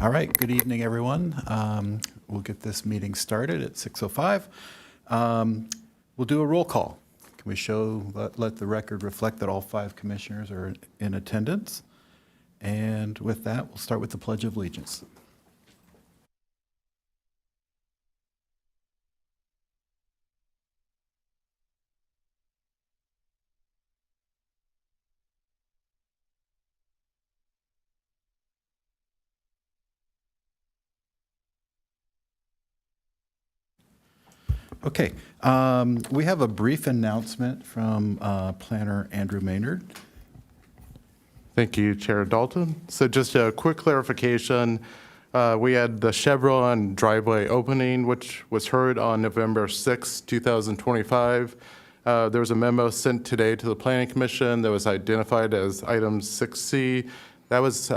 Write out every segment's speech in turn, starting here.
All right, good evening, everyone. We'll get this meeting started at 6:05. We'll do a roll call. Can we let the record reflect that all 5 commissioners are in attendance? And with that, we'll start with the Pledge of Allegiance. Okay, we have a brief announcement from Planner Andrew Maynard. Thank you, Chair Dalton. So just a quick clarification. We had the Chevron driveway opening, which was heard on November 6, 2025. There was a memo sent today to the Planning Commission that was identified as item 6C. That was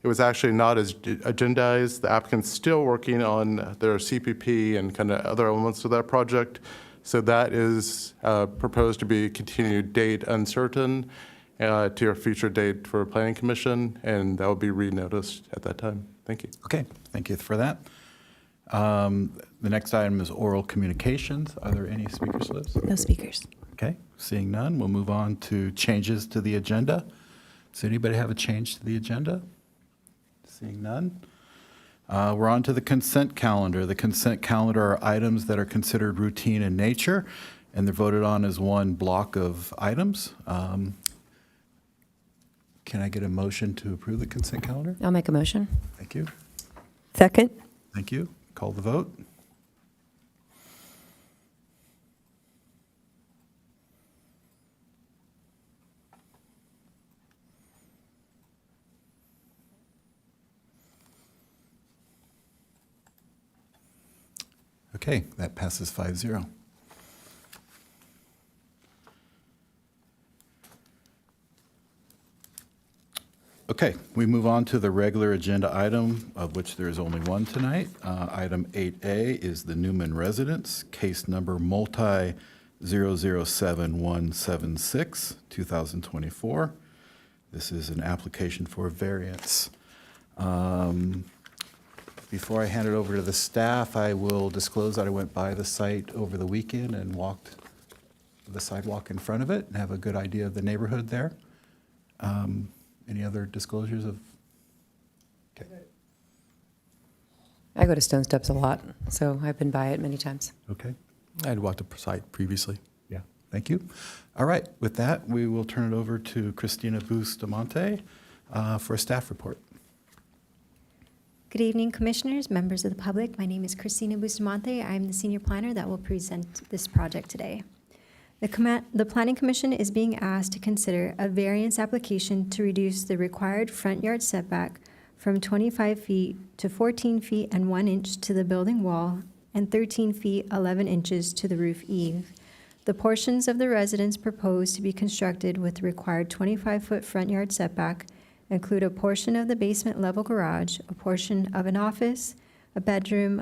it was actually not as agendized. The applicant's still working on their CPP and kind of other elements of that project. So that is proposed to be continued date uncertain to your future date for Planning Commission, and that will be renoticed at that time. Thank you. Okay, thank you for that. The next item is oral communications. Are there any speaker slips? No speakers. Okay, seeing none, we'll move on to changes to the agenda. Does anybody have a change to the agenda? Seeing none. We're on to the consent calendar. The consent calendar are items that are considered routine in nature, and they're voted on as one block of items. Can I get a motion to approve the consent calendar? I'll make a motion. Thank you. Second. Thank you. Call the vote. Okay, that passes 5-0. Okay, we move on to the regular agenda item, of which there is only one tonight. Item 8A is the Newman Residence, case number multi 007176, 2024. This is an application for variance. Before I hand it over to the staff, I will disclose that I went by the site over the weekend and walked the sidewalk in front of it and have a good idea of the neighborhood there. Any other disclosures of? Okay. I go to Stone Steps a lot, so I've been by it many times. Okay. I'd walked the site previously. Yeah. Thank you. All right. With that, we will turn it over to Christina Bustamante for a staff report. Good evening, Commissioners, members of the public. My name is Christina Bustamante. I'm the senior planner that will present this project today. The Planning Commission is being asked to consider a variance application to reduce the required front yard setback from 25 feet to 14 feet and 1 inch to the building wall and 13 feet 11 inches to the roof eave. The portions of the residence proposed to be constructed with the required 25-foot front yard setback include a portion of the basement level garage, a portion of an office, a bedroom,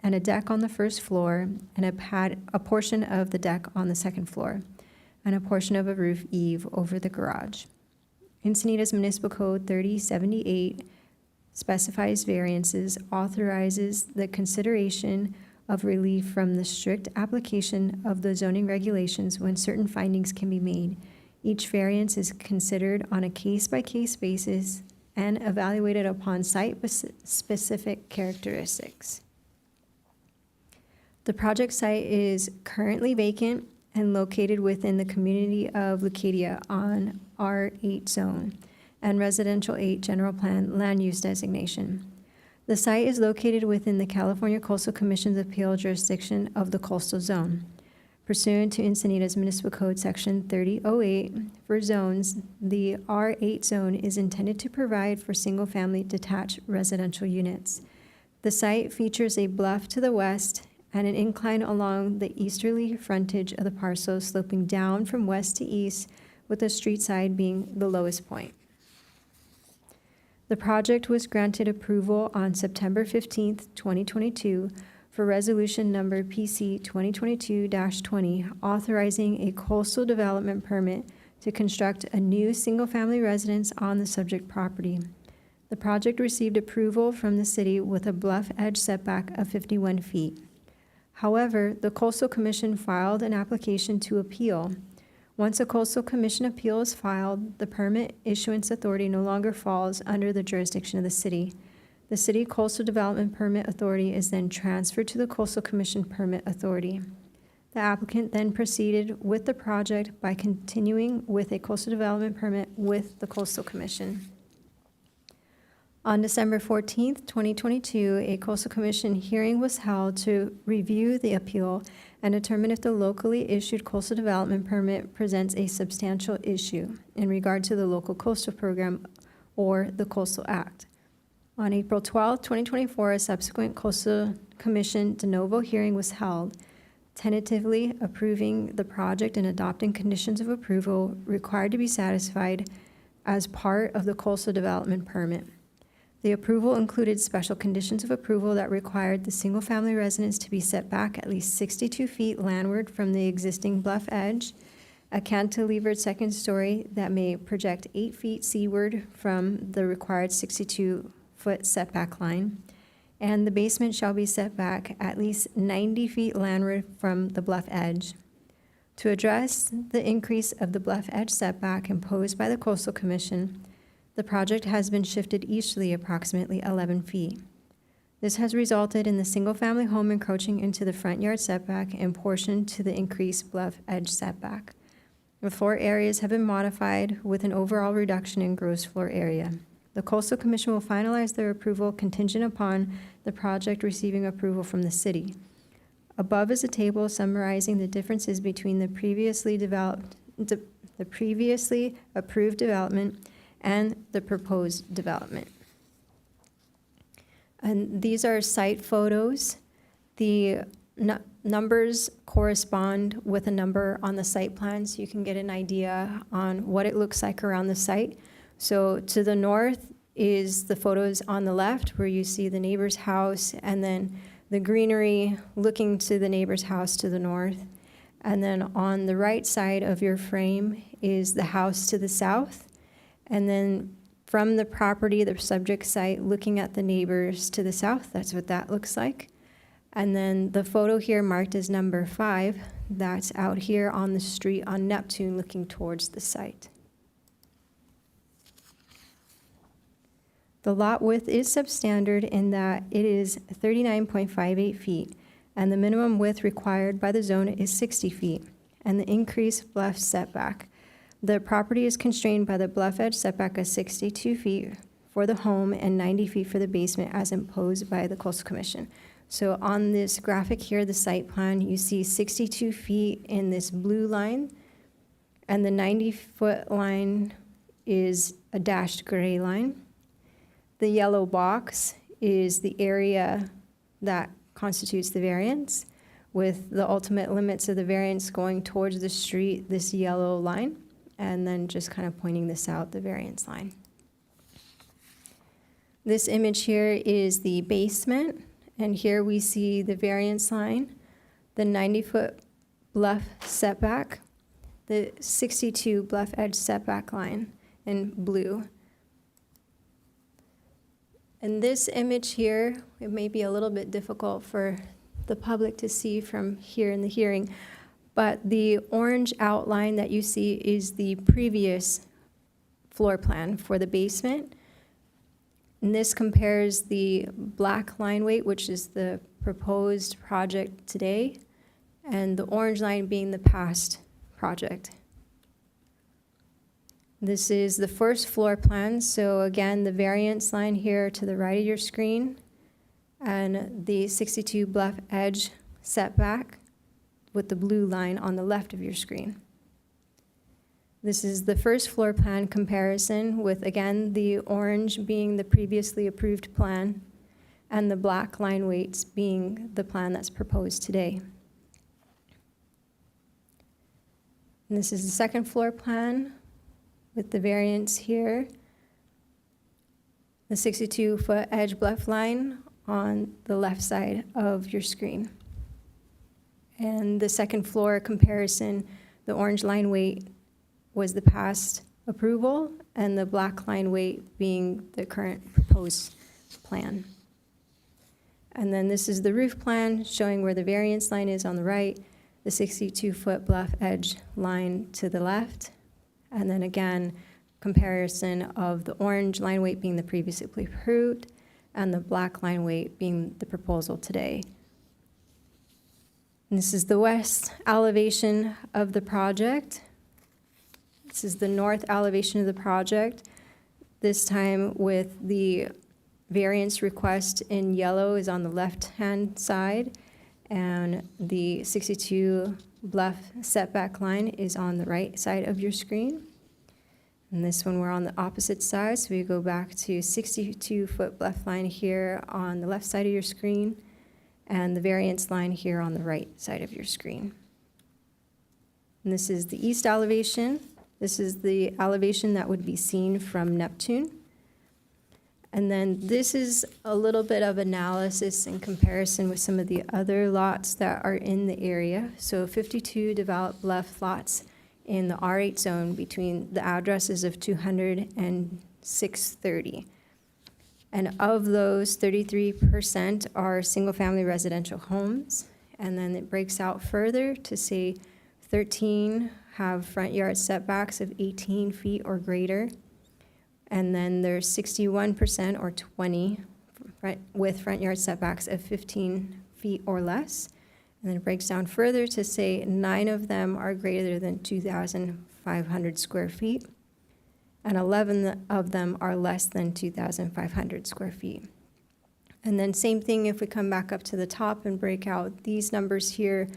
and a deck on the first floor, and a portion of the deck on the second floor, and a portion of a roof eave over the garage. Encinitas Municipal Code 3078 specifies variances, authorizes the consideration of relief from the strict application of the zoning regulations when certain findings can be made. Each variance is considered on a case-by-case basis and evaluated upon site-specific characteristics. The project site is currently vacant and located within the community of Leucadia on R8 zone and Residential 8 General Plan Land Use Designation. The site is located within the California Coastal Commission's appeal jurisdiction of the coastal zone. Pursuant to Encinitas Municipal Code Section 3008, for zones, the R8 zone is intended to provide for single-family detached residential units. The site features a bluff to the west and an incline along the easterly frontage of the parcel sloping down from west to east, with the street side being the lowest point. The project was granted approval on September 15th, 2022, for resolution number PC 2022-20, authorizing a coastal development permit to construct a new single-family residence on the subject property. The project received approval from the city with a bluff edge setback of 51 feet. However, the Coastal Commission filed an application to appeal. Once a Coastal Commission appeal is filed, the permit issuance authority no longer falls under the jurisdiction of the city. The City Coastal Development Permit Authority is then transferred to the Coastal Commission Permit Authority. The applicant then proceeded with the project by continuing with a coastal development permit with the Coastal Commission. On December 14th, 2022, a Coastal Commission hearing was held to review the appeal and determine if the locally issued coastal development permit presents a substantial issue in regard to the local coastal program or the Coastal Act. On April 12th, 2024, a subsequent Coastal Commission de novo hearing was held, tentatively approving the project and adopting conditions of approval required to be satisfied as part of the coastal development permit. The approval included special conditions of approval that required the single-family residence to be set back at least 62 feet landward from the existing bluff edge, a cantilevered second story that may project 8 feet seaward from the required 62-foot setback line, and the basement shall be set back at least 90 feet landward from the bluff edge. To address the increase of the bluff edge setback imposed by the Coastal Commission, the project has been shifted easterly approximately 11 feet. This has resulted in the single-family home encroaching into the front yard setback in portion to the increased bluff edge setback. The floor areas have been modified with an overall reduction in gross floor area. The Coastal Commission will finalize their approval contingent upon the project receiving approval from the city. Above is a table summarizing the differences between the previously approved development and the proposed development. And these are site photos. The numbers correspond with a number on the site plan, so you can get an idea on what it looks like around the site. So to the north is the photos on the left where you see the neighbor's house, and then the greenery looking to the neighbor's house to the north. And then on the right side of your frame is the house to the south. And then from the property, the subject site, looking at the neighbors to the south, that's what that looks like. And then the photo here marked as number 5, that's out here on the street on Neptune looking towards the site. The lot width is substandard in that it is 39.58 feet, and the minimum width required by the zone is 60 feet, and the increased bluff setback. The property is constrained by the bluff edge setback of 62 feet for the home and 90 feet for the basement as imposed by the Coastal Commission. So on this graphic here, the site plan, you see 62 feet in this blue line, and the 90-foot line is a dashed gray line. The yellow box is the area that constitutes the variance, with the ultimate limits of the variance going towards the street, this yellow line, and then just kind of pointing this out, the variance line. This image here is the basement, and here we see the variance line, the 90-foot bluff setback, the 62 bluff edge setback line in blue. And this image here, it may be a little bit difficult for the public to see from here in the hearing, but the orange outline that you see is the previous floor plan for the basement. And this compares the black line weight, which is the proposed project today, and the orange line being the past project. This is the first floor plan, so again, the variance line here to the right of your screen, and the 62 bluff edge setback with the blue line on the left of your screen. This is the first floor plan comparison with, again, the orange being the previously approved plan and the black line weights being the plan that's proposed today. And this is the second floor plan with the variance here, the 62-foot edge bluff line on the left side of your screen. And the second floor comparison, the orange line weight was the past approval, and the black line weight being the current proposed plan. And then this is the roof plan showing where the variance line is on the right, the 62-foot bluff edge line to the left, and then again, comparison of the orange line weight being the previously approved and the black line weight being the proposal today. And this is the west elevation of the project. This is the north elevation of the project, this time with the variance request in yellow is on the left-hand side, and the 62 bluff setback line is on the right side of your screen. And this one, we're on the opposite side, so we go back to 62-foot bluff line here on the left side of your screen, and the variance line here on the right side of your screen. And this is the east elevation. This is the elevation that would be seen from Neptune. And then this is a little bit of analysis in comparison with some of the other lots that are in the area. So 52 developed bluff lots in the R8 zone between the addresses of 200 and 630. And of those, 33% are single-family residential homes. And then it breaks out further to say 13 have front yard setbacks of 18 feet or greater. And then there's 61% or 20 with front yard setbacks of 15 feet or less. And then it breaks down further to say 9 of them are greater than 2,500 square feet, and 11 of them are less than 2,500 square feet. And then same thing if we come back up to the top and break out these numbers here,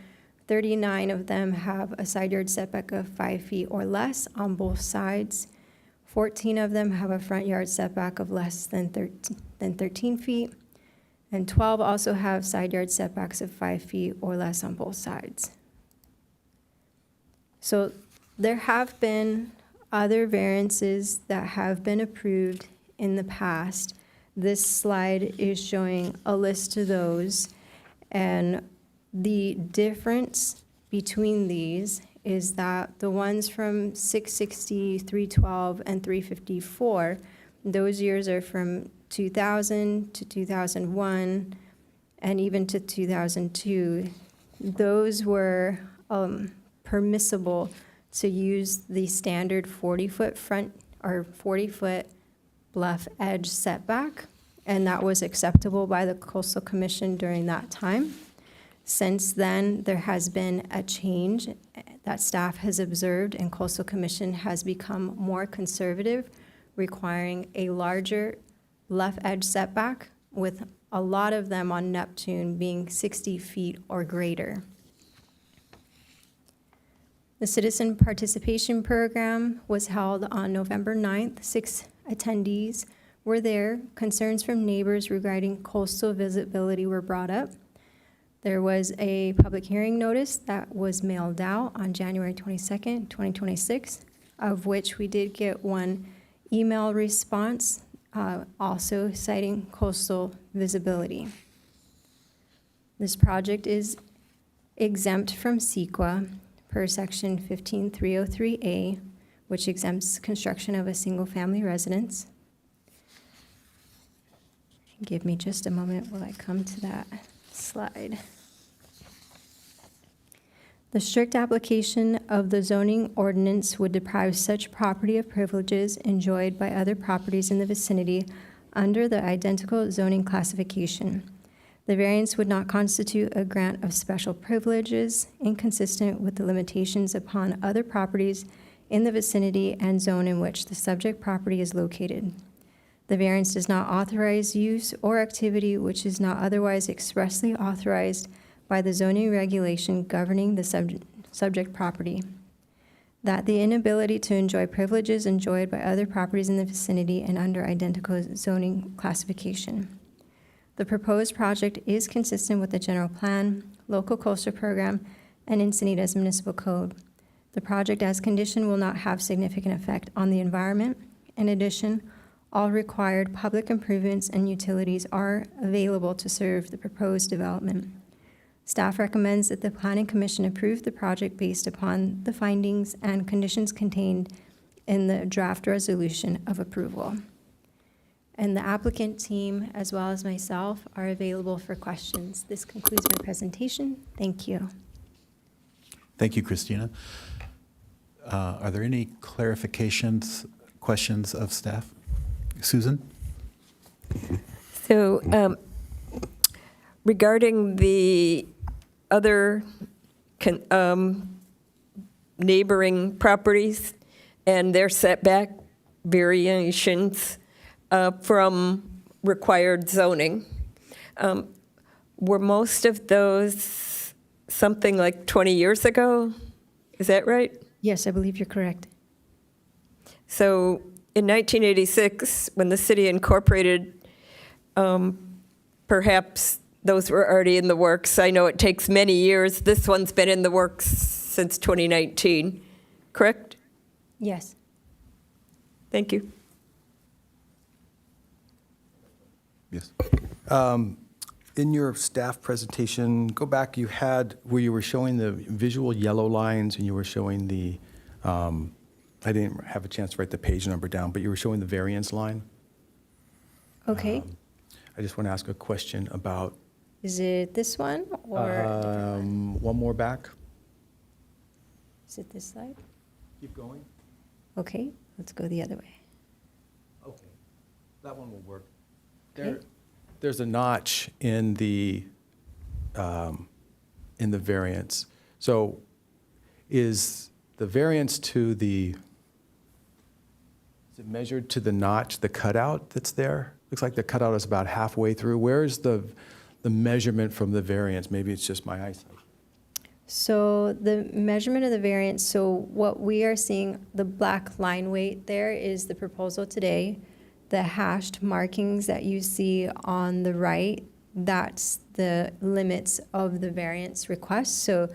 39 of them have a side yard setback of 5 feet or less on both sides. 14 of them have a front yard setback of less than 13 feet. And 12 also have side yard setbacks of 5 feet or less on both sides. So there have been other variances that have been approved in the past. This slide is showing a list of those. And the difference between these is that the ones from 660, 312, and 354, those years are from 2000 to 2001 and even to 2002. Those were permissible to use the standard 40-foot front or 40-foot bluff edge setback, and that was acceptable by the Coastal Commission during that time. Since then, there has been a change that staff has observed, and Coastal Commission has become more conservative, requiring a larger left edge setback, with a lot of them on Neptune being 60 feet or greater. The Citizen Participation Program was held on November 9th. 6 attendees were there. Concerns from neighbors regarding coastal visibility were brought up. There was a public hearing notice that was mailed out on January 22nd, 2026, of which we did get one email response, also citing coastal visibility. This project is exempt from CEQA per section 15303A, which exempts construction of a single-family residence. Give me just a moment while I come to that slide. The strict application of the zoning ordinance would deprive such property of privileges enjoyed by other properties in the vicinity under the identical zoning classification. The variance would not constitute a grant of special privileges inconsistent with the limitations upon other properties in the vicinity and zone in which the subject property is located. The variance does not authorize use or activity which is not otherwise expressly authorized by the zoning regulation governing the subject property. That the inability to enjoy privileges enjoyed by other properties in the vicinity and under identical zoning classification. The proposed project is consistent with the general plan, local coastal program, and Encinitas municipal code. The project as conditioned will not have significant effect on the environment. In addition, all required public improvements and utilities are available to serve the proposed development. Staff recommends that the Planning Commission approve the project based upon the findings and conditions contained in the draft resolution of approval. And the applicant team, as well as myself, are available for questions. This concludes my presentation. Thank you. Thank you, Christina. Are there any clarifications, questions of staff? Susan? So regarding the other neighboring properties and their setback variations from required zoning, were most of those something like 20 years ago? Is that right? Yes, I believe you're correct. So in 1986, when the city incorporated, perhaps those were already in the works. I know it takes many years. This one's been in the works since 2019, correct? Yes. Thank you. Yes. In your staff presentation, go back, you had where you were showing the visual yellow lines and you were showing the, I didn't have a chance to write the page number down, but you were showing the variance line. Okay. I just want to ask a question about, Is it this one or a different one? one more back. Is it this slide? Keep going. Okay, let's go the other way. Okay, that one will work. Okay. There's a notch in the variance. So is the variance to the, is it measured to the notch, the cutout that's there? Looks like the cutout is about halfway through. Where is the measurement from the variance? Maybe it's just my eyesight. So the measurement of the variance, so what we are seeing, the black line weight there is the proposal today. The hashed markings that you see on the right, that's the limits of the variance request. So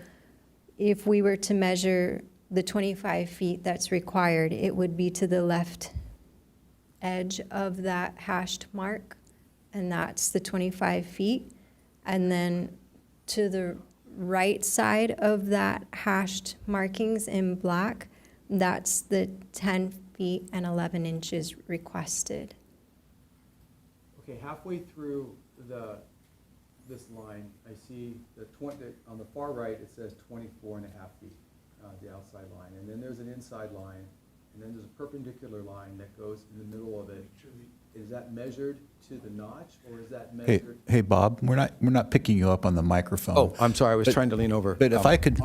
if we were to measure the 25 feet that's required, it would be to the left edge of that hashed mark, and that's the 25 feet. And then to the right side of that hashed markings in black, that's the 10 feet and 11 inches requested. Okay, halfway through this line, I see on the far right, it says 24 and a half feet, the outside line. And then there's an inside line, and then there's a perpendicular line that goes in the middle of it. Is that measured to the notch, or is that Hey, measured? hey, Bob, we're not picking you up on the microphone. Oh, I'm sorry, I was But- trying to lean over. But if I could,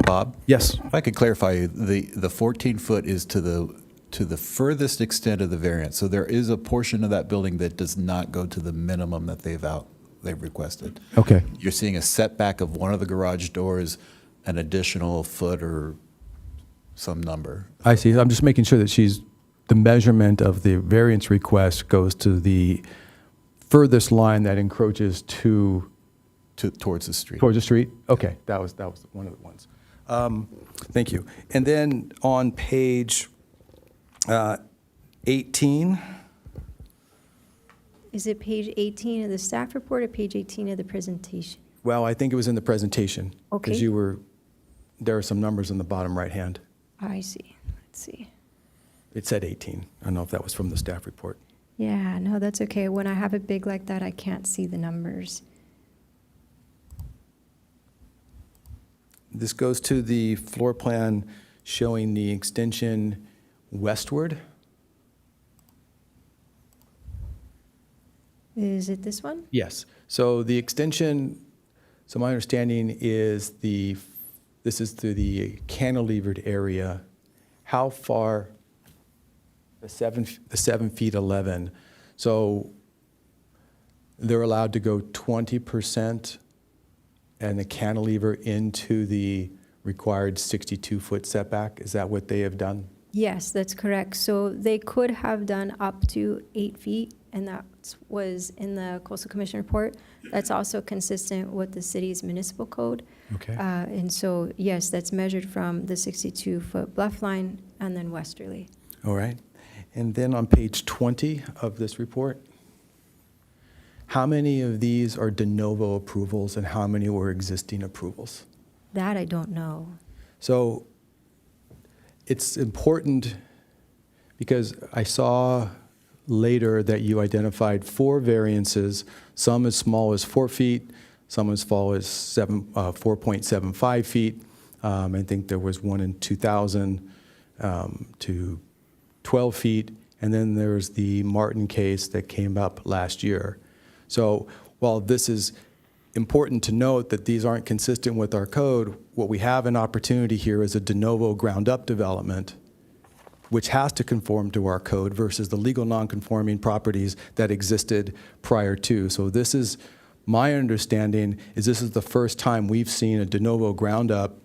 Bob? Yes. If I could clarify, the 14-foot is to the furthest extent of the variance. So there is a portion of that building that does not go to the minimum that they've requested. Okay. You're seeing a setback of one of the garage doors, an additional foot or some number. I see. I'm just making sure that the measurement of the variance request goes to the furthest line that encroaches Towards the street. towards the street? Okay, that was one of the ones. Thank you. And then on page 18, Is it page 18 of the staff report or page 18 of the presentation? well, I think it was in the presentation. Okay. Because there are some numbers on the bottom right hand. I see. Let's see. It said 18. I don't know if that was from the staff report. Yeah, no, that's okay. When I have it big like that, I can't see the numbers. This goes to the floor plan showing the extension westward. Is it this one? Yes. So the extension, so my understanding is this is through the cantilevered area. How far? The 7 feet 11. So they're allowed to go 20% and the cantilever into the required 62-foot setback. Is that what they have done? Yes, that's correct. So they could have done up to 8 feet, and that was in the Coastal Commission report. That's also consistent with the city's municipal code. Okay. And so, yes, that's measured from the 62-foot bluff line and then westerly. All right. And then on page 20 of this report, how many of these are de novo approvals and how many were existing approvals? That I don't know. So it's important Because I saw later that you identified 4 variances, some as small as 4 feet, some as small as 4.75 feet. I think there was one in 2000 to 12 feet, and then there's the Martin case that came up last year. So while this is important to note that these aren't consistent with our code, what we have an opportunity here is a de novo ground-up development, which has to conform to our code versus the legal non-conforming properties that existed prior to. So this is, my understanding is this is the first time we've seen a de novo ground-up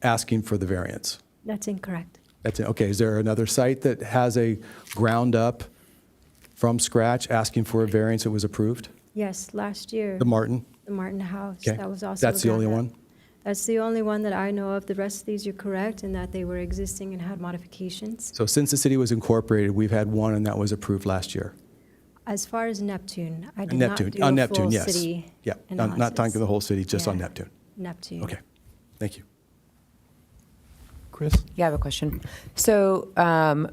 asking for the variance. That's incorrect. That's it. Okay, is there another site that has a ground-up from scratch asking for a variance that was approved? Yes, last year, The Martin? the Martin House, Okay. that was also. That's the only ground one? up. That's the only one that I know of. The rest of these, you're correct, in that they were existing and had modifications. So since the city was incorporated, we've had one, and that was approved last year. As far as Neptune, I did Neptune, not do on a Neptune, full yes. city Yeah, analysis. not talking the whole city, just on Yeah. Neptune. Neptune. Okay, thank you. Chris? Yeah, I have a question. So I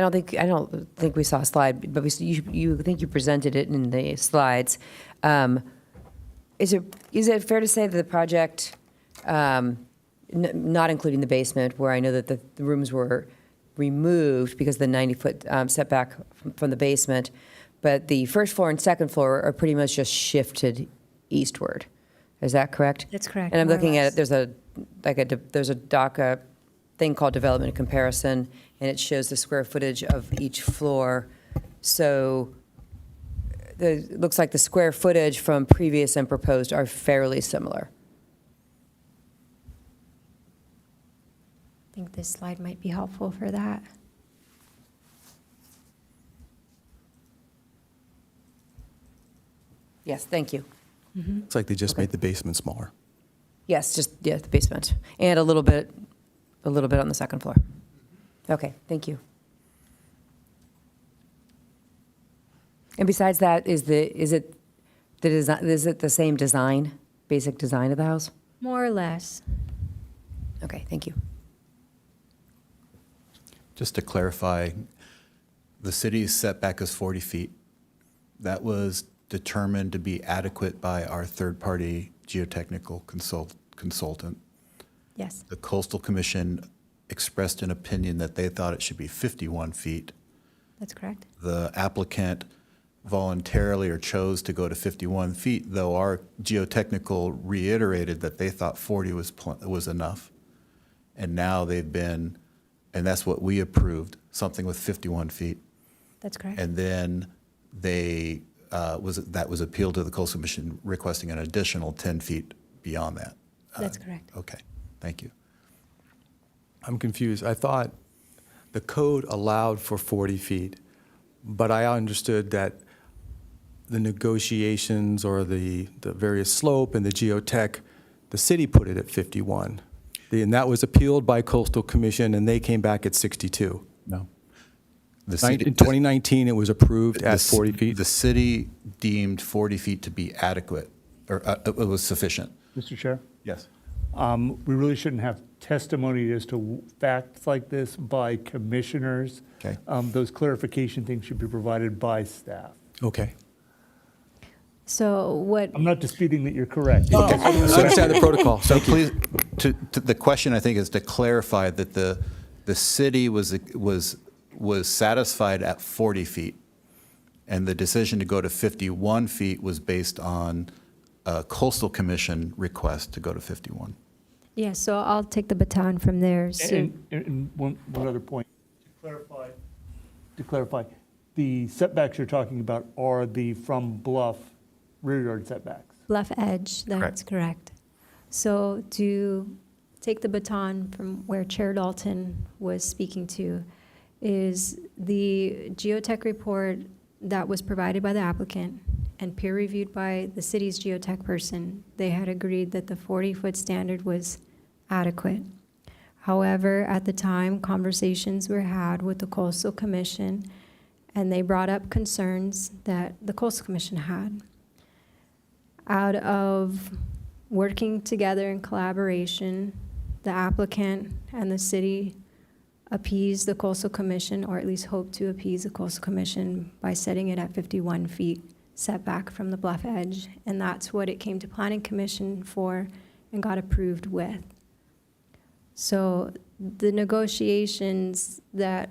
don't think we saw a slide, but you think you presented it in the slides. Is it fair to say that the project, not including the basement, where I know that the rooms were removed because of the 90-foot setback from the basement, but the first floor and second floor are pretty much just shifted eastward? Is that correct? That's correct, And I'm more or looking at less. it, there's a thing called development comparison, and it shows the square footage of each floor. So it looks like the square footage from previous and proposed are fairly similar. I think this slide might be helpful for that. Yes, thank you. It's like they just made the basement smaller. Yes, the basement, and a little bit on the second floor. Okay, thank you. And besides that, is it the same design, basic design of the house? More or less. Okay, thank you. Just to clarify, the city's setback is 40 feet. That was determined to be adequate by our third-party geotechnical consultant. Yes. The Coastal Commission expressed an opinion that they thought it should be 51 feet. That's correct. The applicant voluntarily or chose to go to 51 feet, though our geotechnical reiterated that they thought 40 was enough. And now they've been, and that's what we approved, something with 51 feet. That's correct. And then that was appealed to the Coastal Commission requesting an additional 10 feet beyond that. That's correct. Okay, thank you. I'm confused. I thought the code allowed for 40 feet, but I understood that the negotiations or the various slope and the geotech, the city put it at 51. And that was appealed by Coastal Commission, and they came back at 62. No. The In 2019, it was approved at 40 feet. The city deemed 40 feet to be adequate, or it was sufficient. Mr. Chair, Yes. we really shouldn't have testimony as to facts like this by commissioners. Okay. Those clarification things should be provided by staff. Okay. So what, I'm not disputing that you're correct. So understand the protocol. So Thank you. please, the question, I think, is to clarify that the city was satisfied at 40 feet, and the decision to go to 51 feet was based on a Coastal Commission request to go to 51. yeah, so I'll take the baton from there. So And one other point, to clarify, the setbacks you're talking about are the from bluff rear yard setbacks. Bluff Edge, that's correct. So to take the baton from where Chair Dalton was speaking to, is the geotech report that was provided by the applicant and peer-reviewed by the city's geotech person. They had agreed that the 40-foot standard was adequate. However, at the time, conversations were had with the Coastal Commission, and they brought up concerns that the Coastal Commission had. Out of working together in collaboration, the applicant and the city appease the Coastal Commission, or at least hope to appease the Coastal Commission by setting it at 51 feet setback from the bluff edge. And that's what it came to Planning Commission for and got approved with. So the negotiations that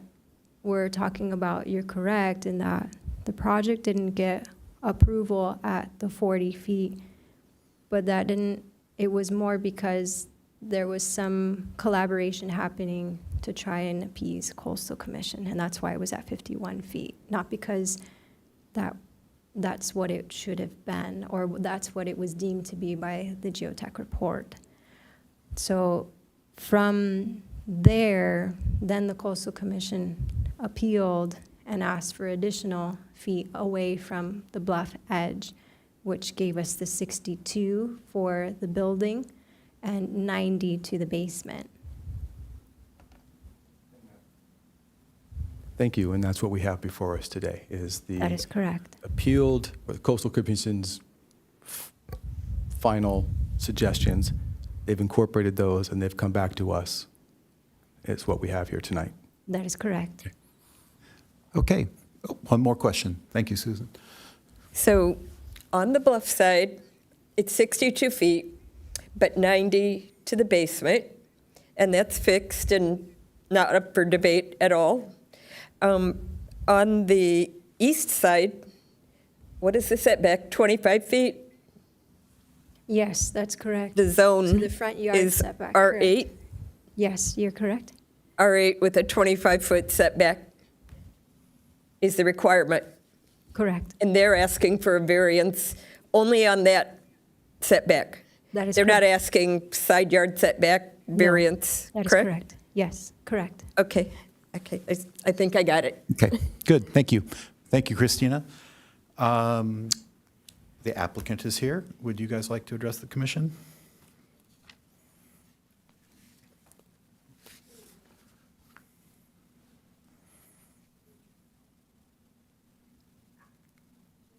we're talking about, you're correct in that the project didn't get approval at the 40 feet, but it was more because there was some collaboration happening to try and appease Coastal Commission, and that's why it was at 51 feet, not because that's what it should have been, or that's what it was deemed to be by the geotech report. So from there, then the Coastal Commission appealed and asked for additional feet away from the bluff edge, which gave us the 62 for the building and 90 to the basement. Thank you, and that's what we have before us today, is the That is correct. appealed, or the Coastal Commission's final suggestions. They've incorporated those, and they've come back to us. It's what we have here tonight. That is correct. Okay. Oh, one more question. Thank you, Susan. So on the bluff side, it's 62 feet, but 90 to the basement, and that's fixed and not up for debate at all. On the east side, what is the setback, 25 feet? Yes, that's correct. The To zone the front yard is setback. R8, correct. Yes, you're correct. R8 with a 25-foot setback is the requirement. Correct. And they're asking for a variance only on that setback. That is They're not correct. asking side yard setback variance, That is correct? correct. Yes, correct. Okay, I think I got it. Okay, good. Thank you. Thank you, Christina. The applicant is here. Would you guys like to address the commission?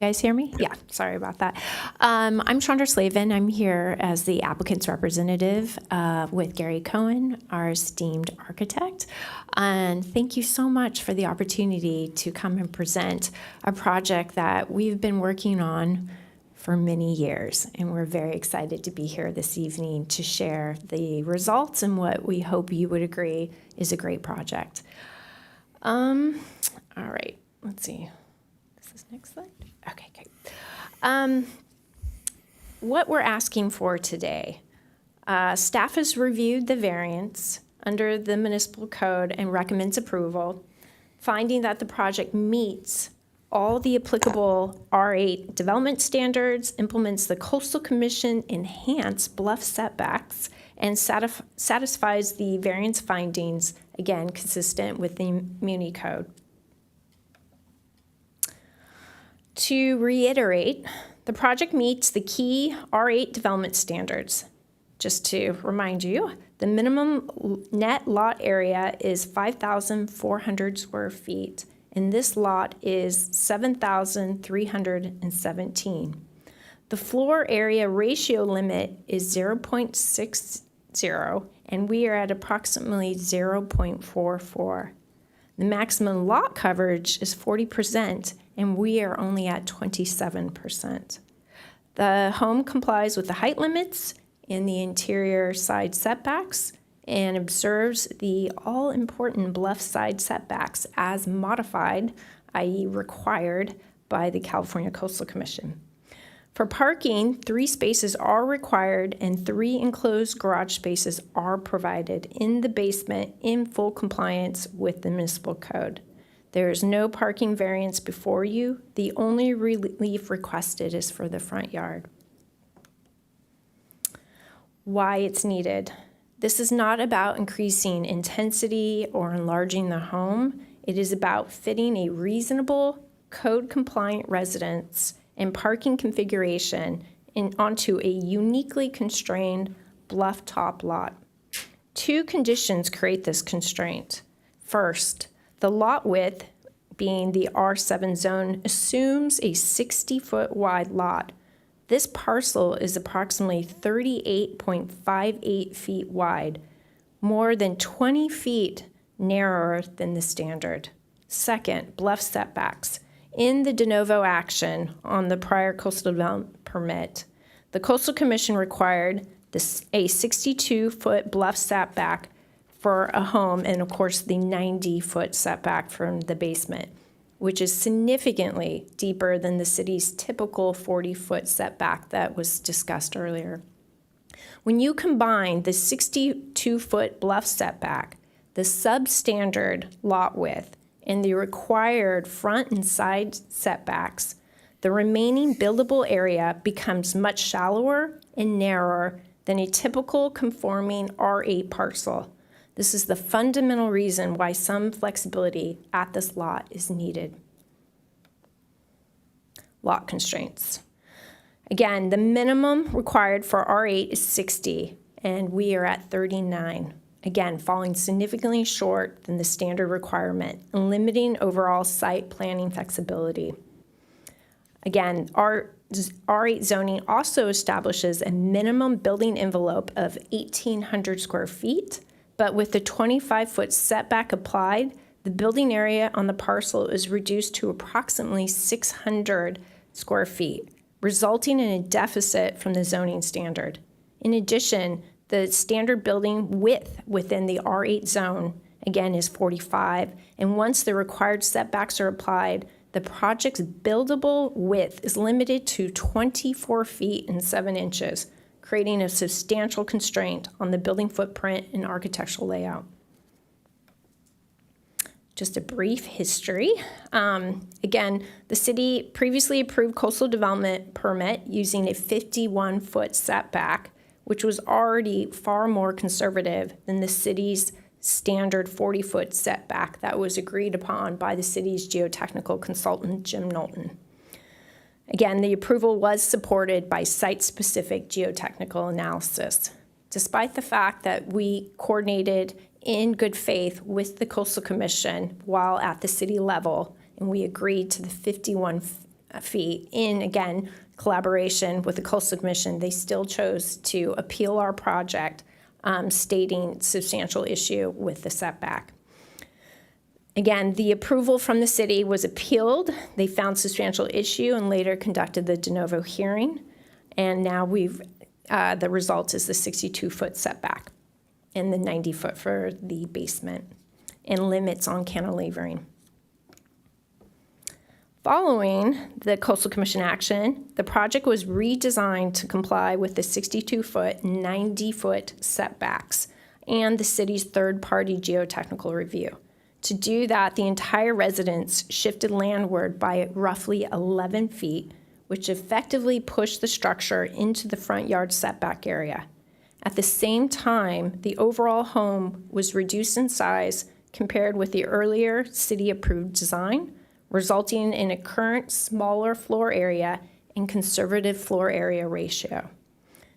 You guys hear me? Yeah, sorry about that. I'm Chandra Slavin. I'm here as the applicant's representative with Gary Cohen, our esteemed architect. And thank you so much for the opportunity to come and present a project that we've been working on for many years. And we're very excited to be here this evening to share the results and what we hope you would agree is a great project. All right, let's see. This is next slide. Okay, great. What we're asking for today, staff has reviewed the variance under the municipal code and recommends approval, finding that the project meets all the applicable R8 development standards, implements the Coastal Commission enhanced bluff setbacks, and satisfies the variance findings, again, consistent with the Muni Code. To reiterate, the project meets the key R8 development standards. Just to remind you, the minimum net lot area is 5,400 square feet, and this lot is 7,317. The floor area ratio limit is 0.60, and we are at approximately 0.44. The maximum lot coverage is 40%, and we are only at 27%. The home complies with the height limits in the interior side setbacks and observes the all-important bluff side setbacks as modified, i.e. required, by the California Coastal Commission. For parking, 3 spaces are required and 3 enclosed garage spaces are provided in the basement in full compliance with the municipal code. There is no parking variance before you. The only relief requested is for the front yard. Why it's needed. This is not about increasing intensity or enlarging the home. It is about fitting a reasonable, code-compliant residence and parking configuration onto a uniquely constrained bluff top lot. 2 conditions create this constraint. First, the lot width, being the R7 zone, assumes a 60-foot wide lot. This parcel is approximately 38.58 feet wide, more than 20 feet narrower than the standard. Second, bluff setbacks. In the de novo action on the prior coastal development permit, the Coastal Commission required a 62-foot bluff setback for a home and, of course, the 90-foot setback from the basement, which is significantly deeper than the city's typical 40-foot setback that was discussed earlier. When you combine the 62-foot bluff setback, the substandard lot width, and the required front and side setbacks, the remaining buildable area becomes much shallower and narrower than a typical conforming R8 parcel. This is the fundamental reason why some flexibility at this lot is needed. Lot constraints. Again, the minimum required for R8 is 60, and we are at 39. Again, falling significantly short than the standard requirement and limiting overall site planning flexibility. Again, our R8 zoning also establishes a minimum building envelope of 1,800 square feet, but with the 25-foot setback applied, the building area on the parcel is reduced to approximately 600 square feet, resulting in a deficit from the zoning standard. In addition, the standard building width within the R8 zone, again, is 45, and once the required setbacks are applied, the project's buildable width is limited to 24 feet and 7 inches, creating a substantial constraint on the building footprint and architectural layout. Just a brief history. Again, the city previously approved coastal development permit using a 51-foot setback, which was already far more conservative than the city's standard 40-foot setback that was agreed upon by the city's geotechnical consultant, Jim Knowlton. Again, the approval was supported by site-specific geotechnical analysis. Despite the fact that we coordinated in good faith with the Coastal Commission while at the city level, and we agreed to the 51 feet in, again, collaboration with the Coastal Commission, they still chose to appeal our project, stating substantial issue with the setback. Again, the approval from the city was appealed. They found substantial issue and later conducted the de novo hearing. And now the result is the 62-foot setback and the 90-foot for the basement and limits on cantilevering. Following the Coastal Commission action, the project was redesigned to comply with the 62-foot and 90-foot setbacks and the city's third-party geotechnical review. To do that, the entire residence shifted landward by roughly 11 feet, which effectively pushed the structure into the front yard setback area. At the same time, the overall home was reduced in size compared with the earlier city-approved design, resulting in a current smaller floor area and conservative floor area ratio.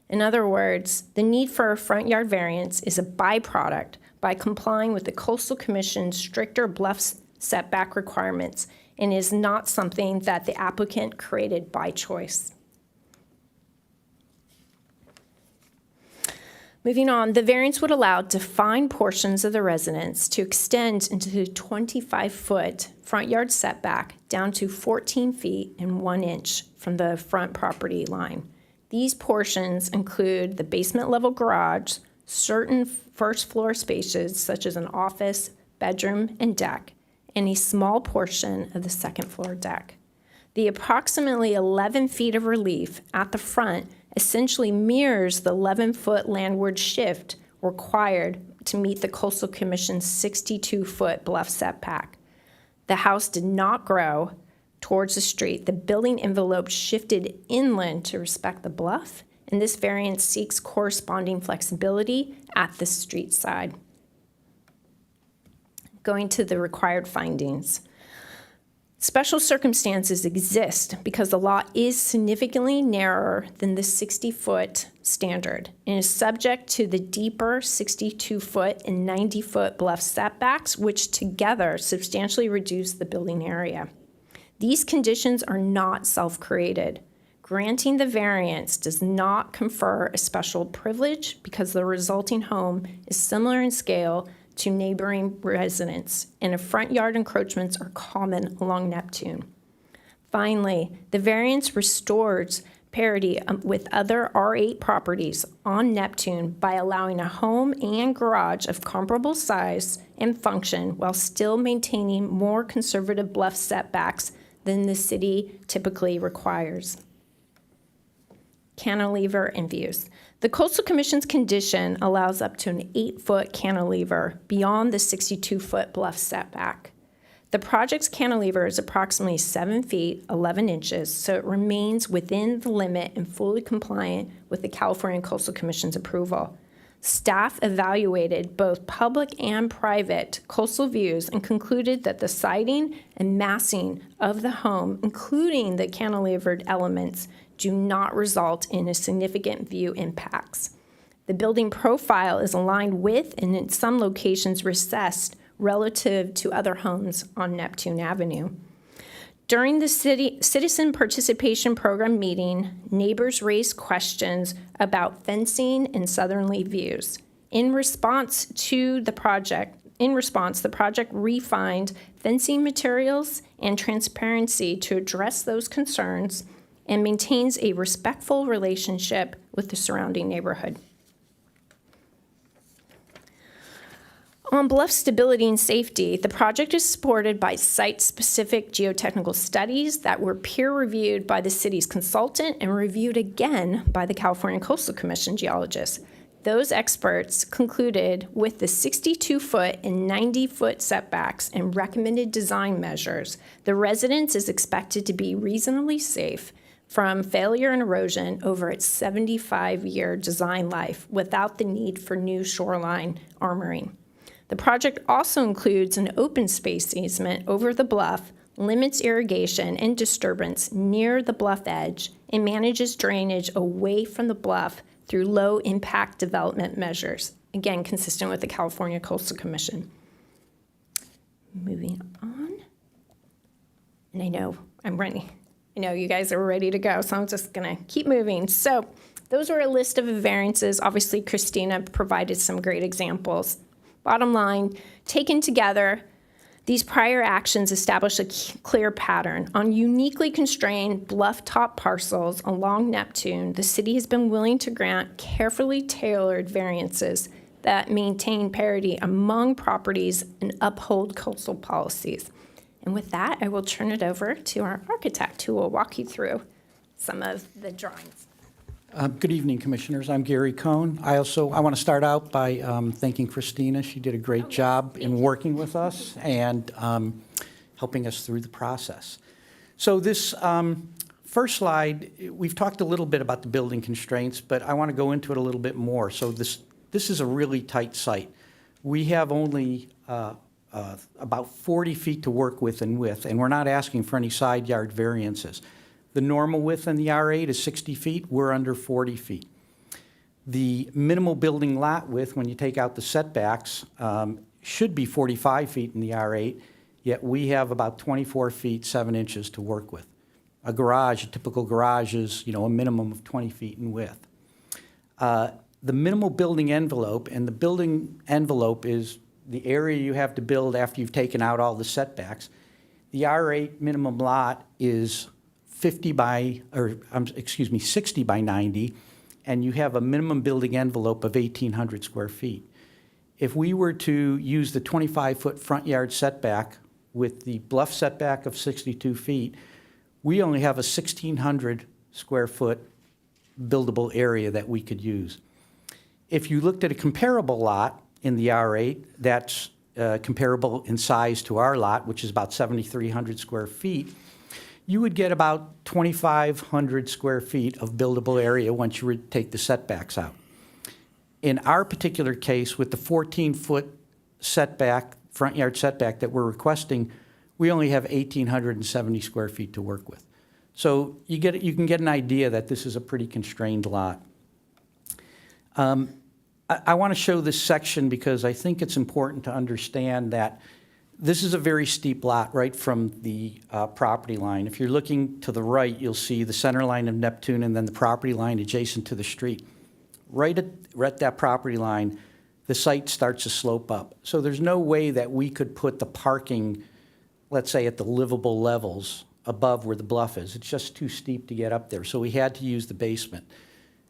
In other words, the need for a front yard variance is a byproduct by complying with the Coastal Commission's stricter bluff setback requirements and is not something that the applicant created by choice. Moving on, the variance would allow defined portions of the residence to extend into the 25-foot front yard setback down to 14 feet and 1 inch from the front property line. These portions include the basement level garage, certain first floor spaces such as an office, bedroom, and deck, and a small portion of the second floor deck. The approximately 11 feet of relief at the front essentially mirrors the 11-foot landward shift required to meet the Coastal Commission's 62-foot bluff setback. The house did not grow towards the street. The building envelope shifted inland to respect the bluff, and this variance seeks corresponding flexibility at the street side. Going to the required findings. Special circumstances exist because the lot is significantly narrower than the 60-foot standard and is subject to the deeper 62-foot and 90-foot bluff setbacks, which together substantially reduce the building area. These conditions are not self-created. Granting the variance does not confer a special privilege because the resulting home is similar in scale to neighboring residents, and a front yard encroachments are common along Neptune. Finally, the variance restores parity with other R8 properties on Neptune by allowing a home and garage of comparable size and function while still maintaining more conservative bluff setbacks than the city typically requires. Cantilever and views. The Coastal Commission's condition allows up to an 8-foot cantilever beyond the 62-foot bluff setback. The project's cantilever is approximately 7 feet, 11 inches, so it remains within the limit and fully compliant with the California Coastal Commission's approval. Staff evaluated both public and private coastal views and concluded that the siding and massing of the home, including the cantilevered elements, do not result in a significant view impacts. The building profile is aligned with and in some locations recessed relative to other homes on Neptune Avenue. During the Citizen Participation Program meeting, neighbors raised questions about fencing and southerly views. In response, the project refined fencing materials and transparency to address those concerns and maintains a respectful relationship with the surrounding neighborhood. On bluff stability and safety, the project is supported by site-specific geotechnical studies that were peer-reviewed by the city's consultant and reviewed again by the California Coastal Commission geologists. Those experts concluded with the 62-foot and 90-foot setbacks and recommended design measures, the residence is expected to be reasonably safe from failure and erosion over its 75-year design life without the need for new shoreline armoring. The project also includes an open space easement over the bluff, limits irrigation and disturbance near the bluff edge, and manages drainage away from the bluff through low-impact development measures, again, consistent with the California Coastal Commission. Moving on. And I know I'm ready. I know you guys are ready to go, so I'm just going to keep moving. So those were a list of variances. Obviously, Christina provided some great examples. Bottom line, taken together, these prior actions establish a clear pattern. On uniquely constrained bluff-top parcels along Neptune, the city has been willing to grant carefully tailored variances that maintain parity among properties and uphold coastal policies. And with that, I will turn it over to our architect, who will walk you through some of the drawings. Good evening, Commissioners. I'm Gary Cohn. I want to start out by thanking Christina. She did a great job in working with us and helping us through the process. So this first slide, we've talked a little bit about the building constraints, but I want to go into it a little bit more. So this is a really tight site. We have only about 40 feet to work with and we're not asking for any side yard variances. The normal width in the R8 is 60 feet. We're under 40 feet. The minimal building lot width, when you take out the setbacks, should be 45 feet in the R8, yet we have about 24 feet, 7 inches to work with. A typical garage is, a minimum of 20 feet in width. The minimal building envelope, and the building envelope is the area you have to build after you've taken out all the setbacks. The R8 minimum lot is 60 by 90, and you have a minimum building envelope of 1,800 square feet. If we were to use the 25-foot front yard setback with the bluff setback of 62 feet, we only have a 1,600 square foot buildable area that we could use. If you looked at a comparable lot in the R8, that's comparable in size to our lot, which is about 7,300 square feet, you would get about 2,500 square feet of buildable area once you would take the setbacks out. In our particular case, with the 14-foot setback, front yard setback that we're requesting, we only have 1,870 square feet to work with. So you can get an idea that this is a pretty constrained lot. I want to show this section because I think it's important to understand that this is a very steep lot right from the property line. If you're looking to the right, you'll see the center line of Neptune and then the property line adjacent to the street. Right at that property line, the site starts to slope up. So there's no way that we could put the parking, let's say, at the livable levels above where the bluff is. It's just too steep to get up there, so we had to use the basement.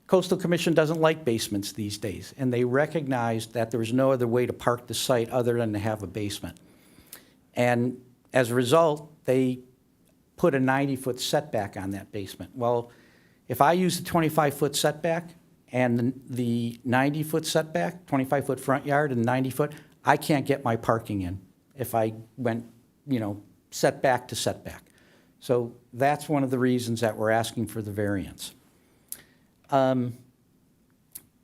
Coastal Commission doesn't like basements these days, and they recognized that there was no other way to park the site other than to have a basement. And as a result, they put a 90-foot setback on that basement. Well, if I use the 25-foot setback and the 90-foot setback, 25-foot front yard and 90-foot, I can't get my parking in if I went, setback to setback. So that's one of the reasons that we're asking for the variance.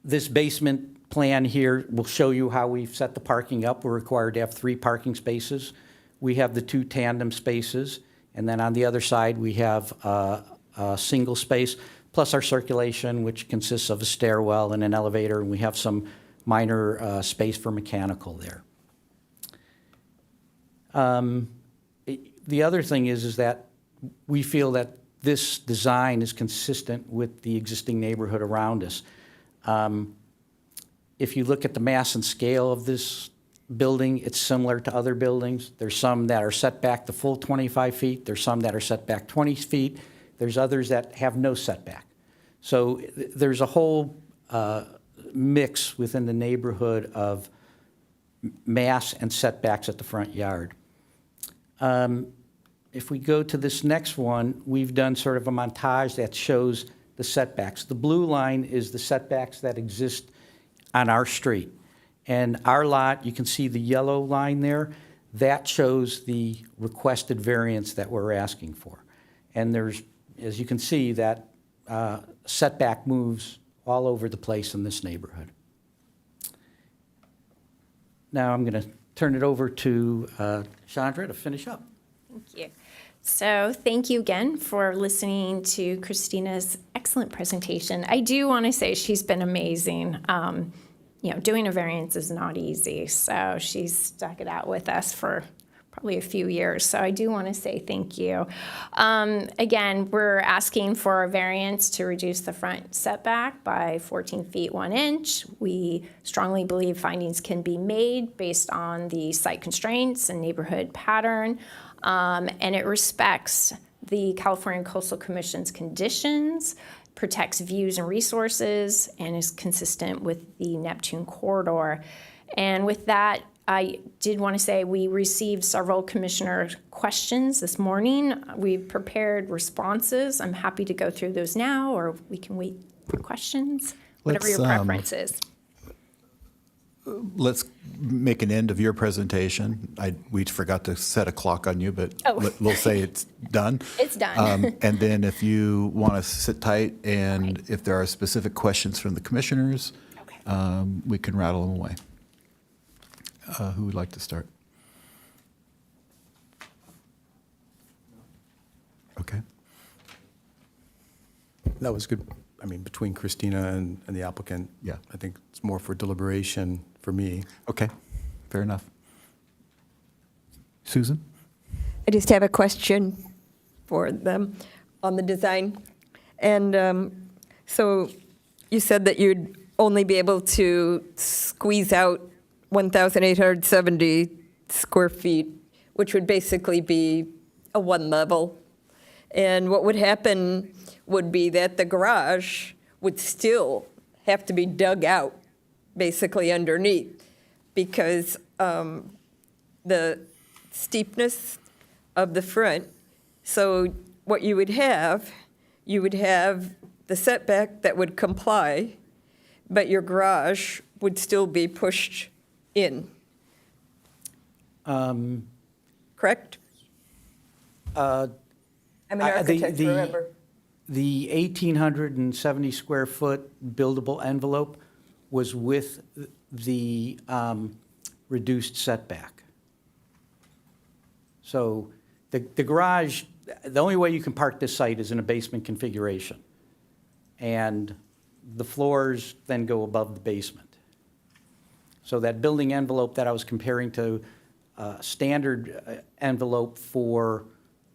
This basement plan here will show you how we've set the parking up. We're required to have 3 parking spaces. We have the 2 tandem spaces, and then on the other side, we have a single space, plus our circulation, which consists of a stairwell and an elevator, and we have some minor space for mechanical there. The other thing is that we feel that this design is consistent with the existing neighborhood around us. If you look at the mass and scale of this building, it's similar to other buildings. There's some that are set back the full 25 feet. There's some that are set back 20 feet. There's others that have no setback. So there's a whole mix within the neighborhood of mass and setbacks at the front yard. If we go to this next one, we've done sort of a montage that shows the setbacks. The blue line is the setbacks that exist on our street. And our lot, you can see the yellow line there, that shows the requested variance that we're asking for. And there's, as you can see, that setback moves all over the place in this neighborhood. Now I'm going to turn it over to Chandra to finish up. Thank you. So thank you again for listening to Christina's excellent presentation. I do want to say she's been amazing. Doing a variance is not easy, so she's stuck it out with us for probably a few years. So I do want to say thank you. Again, we're asking for a variance to reduce the front setback by 14 feet 1 inch. We strongly believe findings can be made based on the site constraints and neighborhood pattern. And it respects the California Coastal Commission's conditions, protects views and resources, and is consistent with the Neptune corridor. And with that, I did want to say we received several commissioner questions this morning. We've prepared responses. I'm happy to go through those now, or we can wait for questions, whatever your preference is. Let's make an end of your presentation. We forgot to set a clock on you, but we'll say it's done. It's done. And then if you want to sit tight and if there are specific questions from the commissioners, we can rattle them away. Who would like to start? Okay. That was good. I mean, between Christina and the applicant, Yeah. I think it's more for deliberation for me. Okay, fair enough. Susan? I just have a question for them on the design. And so you said that you'd only be able to squeeze out 1,870 square feet, which would basically be a 1 level. And what would happen would be that the garage would still have to be dug out, basically underneath, because the steepness of the front. So what you would have the setback that would comply, but your garage would still be pushed in. Correct? I'm an architect, remember. The 1,870 square foot buildable envelope was with the reduced setback. So the garage, the only way you can park this site is in a basement configuration. And the floors then go above the basement. So that building envelope that I was comparing to a standard envelope for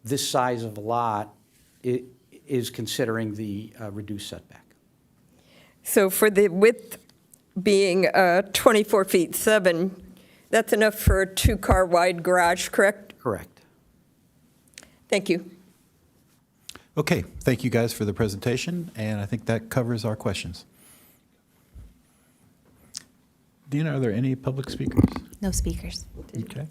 this size of a lot, it is considering the reduced setback. So for the width being 24 feet 7, that's enough for a 2-car wide garage, correct? Correct. Thank you. Okay, thank you guys for the presentation, and I think that covers our questions. Dina, are there any public speakers? No speakers. Okay.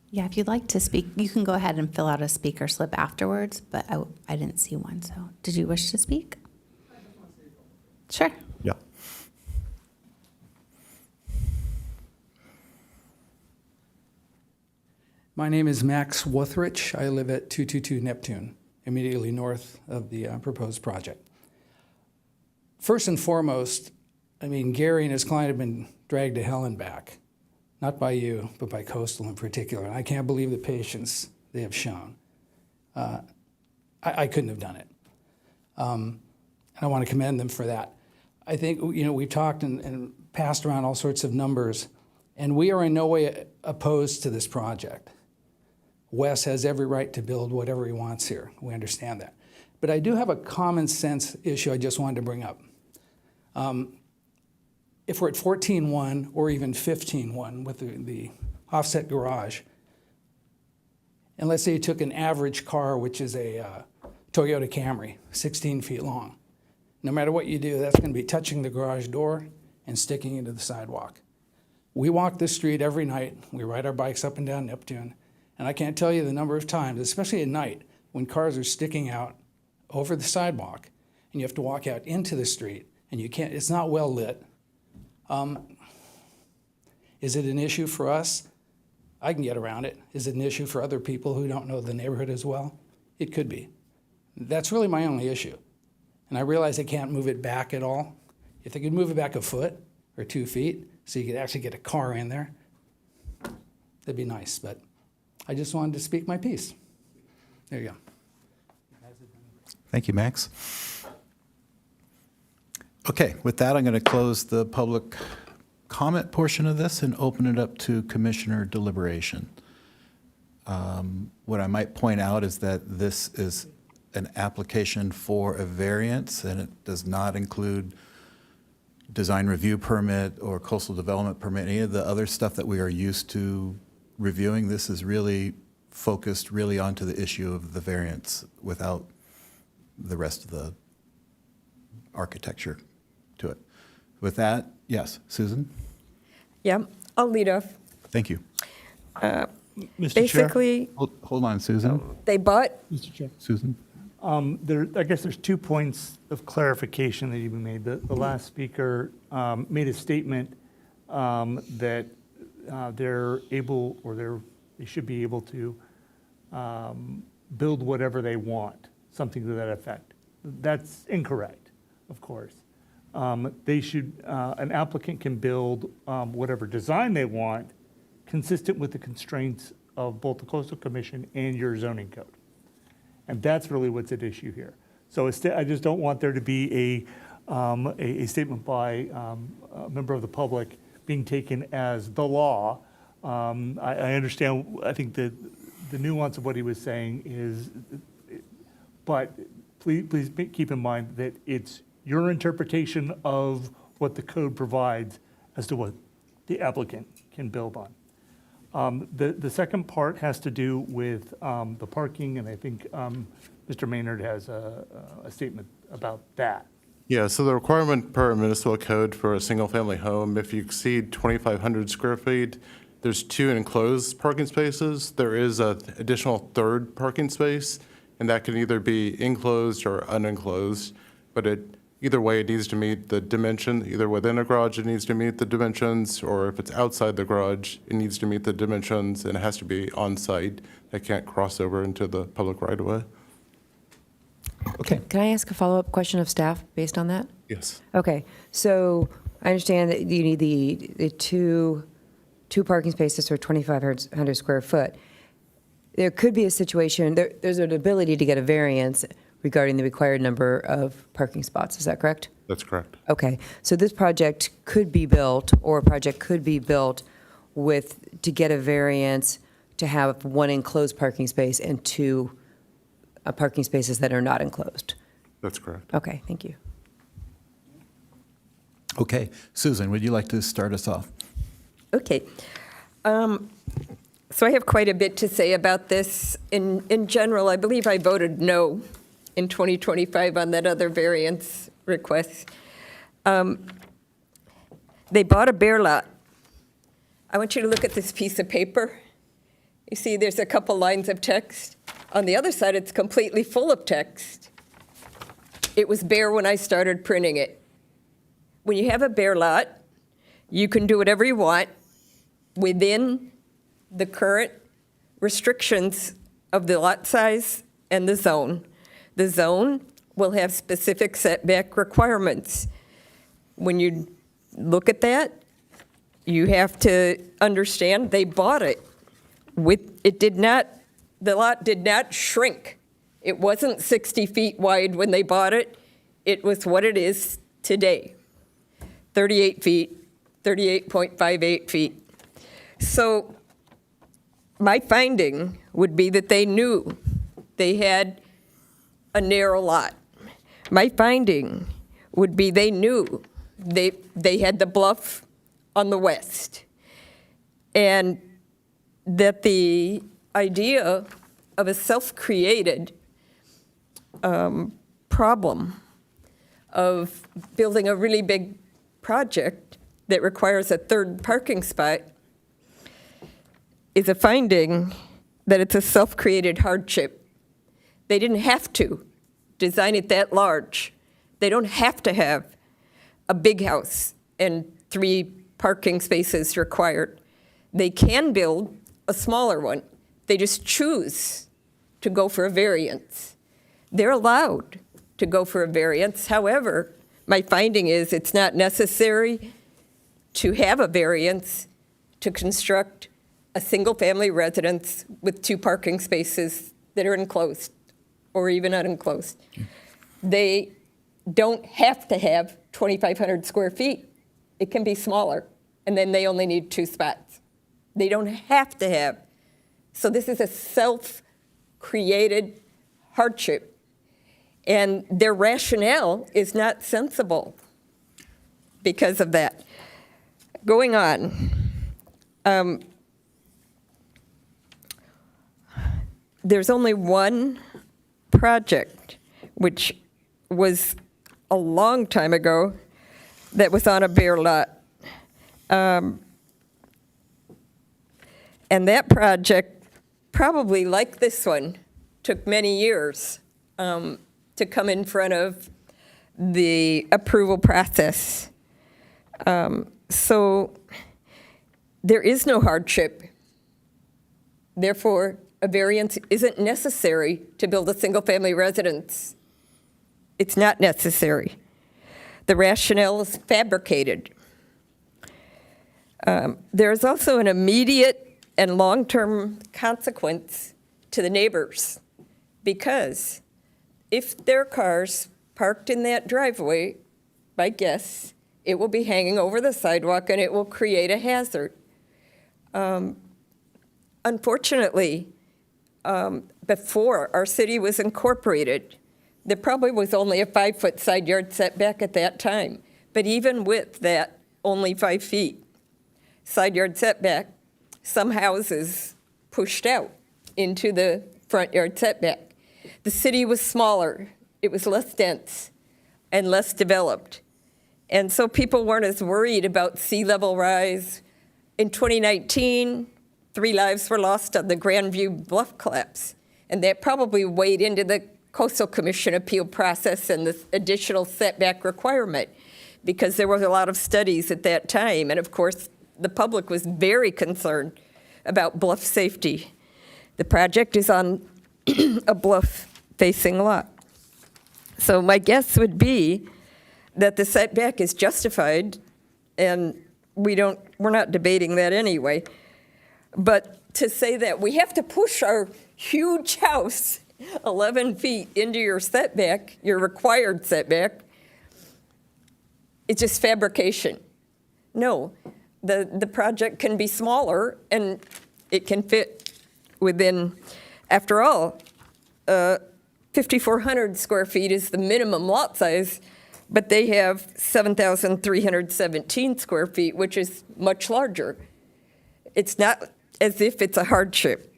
Yeah, if you'd like to speak, you can go ahead and fill out a speaker slip afterwards, but I didn't see one, so did you wish to speak? Sure. Yeah. My name is Max Wuthrich. I live at 222 Neptune, immediately north of the proposed project. First and foremost, I mean, Gary and his client have been dragged to hell and back. Not by you, but by Coastal in particular. And I can't believe the patience they have shown. I couldn't have done it. And I want to commend them for that. I think, you know, we've talked and passed around all sorts of numbers, and we are in no way opposed to this project. Wes has every right to build whatever he wants here. We understand that. But I do have a common sense issue I just wanted to bring up. If we're at 14.1 or even 15.1 with the offset garage, and let's say you took an average car, which is a Toyota Camry, 16 feet long, no matter what you do, that's going to be touching the garage door and sticking into the sidewalk. We walk this street every night. We ride our bikes up and down Neptune. And I can't tell you the number of times, especially at night, when cars are sticking out over the sidewalk and you have to walk out into the street and you can't, it's not well lit. Is it an issue for us? I can get around it. Is it an issue for other people who don't know the neighborhood as well? It could be. That's really my only issue. And I realize they can't move it back at all. If they could move it back a foot or 2 feet so you could actually get a car in there, that'd be nice. But I just wanted to speak my piece. There you go. Thank you, Max. Okay, with that, I'm going to close the public comment portion of this and open it up to commissioner deliberation. What I might point out is that this is an application for a variance, and it does not include design review permit or coastal development permit, any of the other stuff that we are used to reviewing. This is really focused really onto the issue of the variance without the rest of the architecture to it. With that, yes, Susan? Yeah, I'll lead off. Thank you. Mr. Chair? Basically, Hold on, Susan. they bought, Mr. Chair. Susan? I guess there's 2 points of clarification that you made. The last speaker made a statement that they're able, or they should be able to build whatever they want, something to that effect. That's incorrect, of course. They should, an applicant can build whatever design they want, consistent with the constraints of both the Coastal Commission and your zoning code. And that's really what's at issue here. So I just don't want there to be a statement by a member of the public being taken as the law. I understand, I think the nuance of what he was saying is, but please keep in mind that it's your interpretation of what the code provides as to what the applicant can build on. The second part has to do with the parking, and I think Mr. Maynard has a statement about that. Yeah, so the requirement per municipal code for a single-family home, if you exceed 2,500 square feet, there's 2 enclosed parking spaces. There is an additional third parking space, and that can either be enclosed or unenclosed. But either way, it needs to meet the dimension. Either within a garage, it needs to meet the dimensions, or if it's outside the garage, it needs to meet the dimensions, and it has to be on-site. It can't cross over into the public right-of-way. Okay. Can I ask a follow-up question of staff based on that? Yes. Okay, so I understand that you need the two parking spaces for 2,500 square foot. There could be a situation, there's an ability to get a variance regarding the required number of parking spots, is that correct? That's correct. Okay, so this project could be built, or a project could be built to get a variance to have 1 enclosed parking space and 2 parking spaces that are not enclosed. That's correct. Okay, thank you. Okay, Susan, would you like to start us off? Okay. So I have quite a bit to say about this. In general, I believe I voted no in 2025 on that other variance request. They bought a bare lot. I want you to look at this piece of paper. You see there's a couple lines of text. On the other side, it's completely full of text. It was bare when I started printing it. When you have a bare lot, you can do whatever you want within the current restrictions of the lot size and the zone. The zone will have specific setback requirements. When you look at that, you have to understand they bought it the lot did not shrink. It wasn't 60 feet wide when they bought it. It was what it is today, 38 feet, 38.58 feet. So my finding would be that they knew they had a narrow lot. My finding would be they knew they had the bluff on the west, and that the idea of a self-created problem of building a really big project that requires a third parking spot is a finding that it's a self-created hardship. They didn't have to design it that large. They don't have to have a big house and 3 parking spaces required. They can build a smaller one. They just choose to go for a variance. They're allowed to go for a variance. However, my finding is it's not necessary to have a variance to construct a single-family residence with 2 parking spaces that are enclosed or even unenclosed. They don't have to have 2,500 square feet. It can be smaller, and then they only need 2 spots. They don't have to have. So this is a self-created hardship, and their rationale is not sensible because of that. Going on, there's only one project, which was a long time ago, that was on a bare lot. And that project, probably like this one, took many years to come in front of the approval process. So there is no hardship. Therefore, a variance isn't necessary to build a single-family residence. It's not necessary. The rationale is fabricated. There is also an immediate and long-term consequence to the neighbors, because if there are cars parked in that driveway by guests, it will be hanging over the sidewalk and it will create a hazard. Unfortunately, before our city was incorporated, there probably was only a 5-foot side yard setback at that time. But even with that only 5 feet side yard setback, some houses pushed out into the front yard setback. The city was smaller, it was less dense and less developed. And so people weren't as worried about sea level rise. In 2019, 3 lives were lost on the Grandview Bluff collapse. And that probably weighed into the Coastal Commission appeal process and the additional setback requirement, because there was a lot of studies at that time. And of course, the public was very concerned about bluff safety. The project is on a bluff-facing lot. So my guess would be that the setback is justified, and we're not debating that anyway. But to say that we have to push our huge house 11 feet into your setback, your required setback, it's just fabrication. No, the project can be smaller and it can fit within, after all, 5,400 square feet is the minimum lot size but they have 7,317 square feet, which is much larger. It's not as if it's a hardship.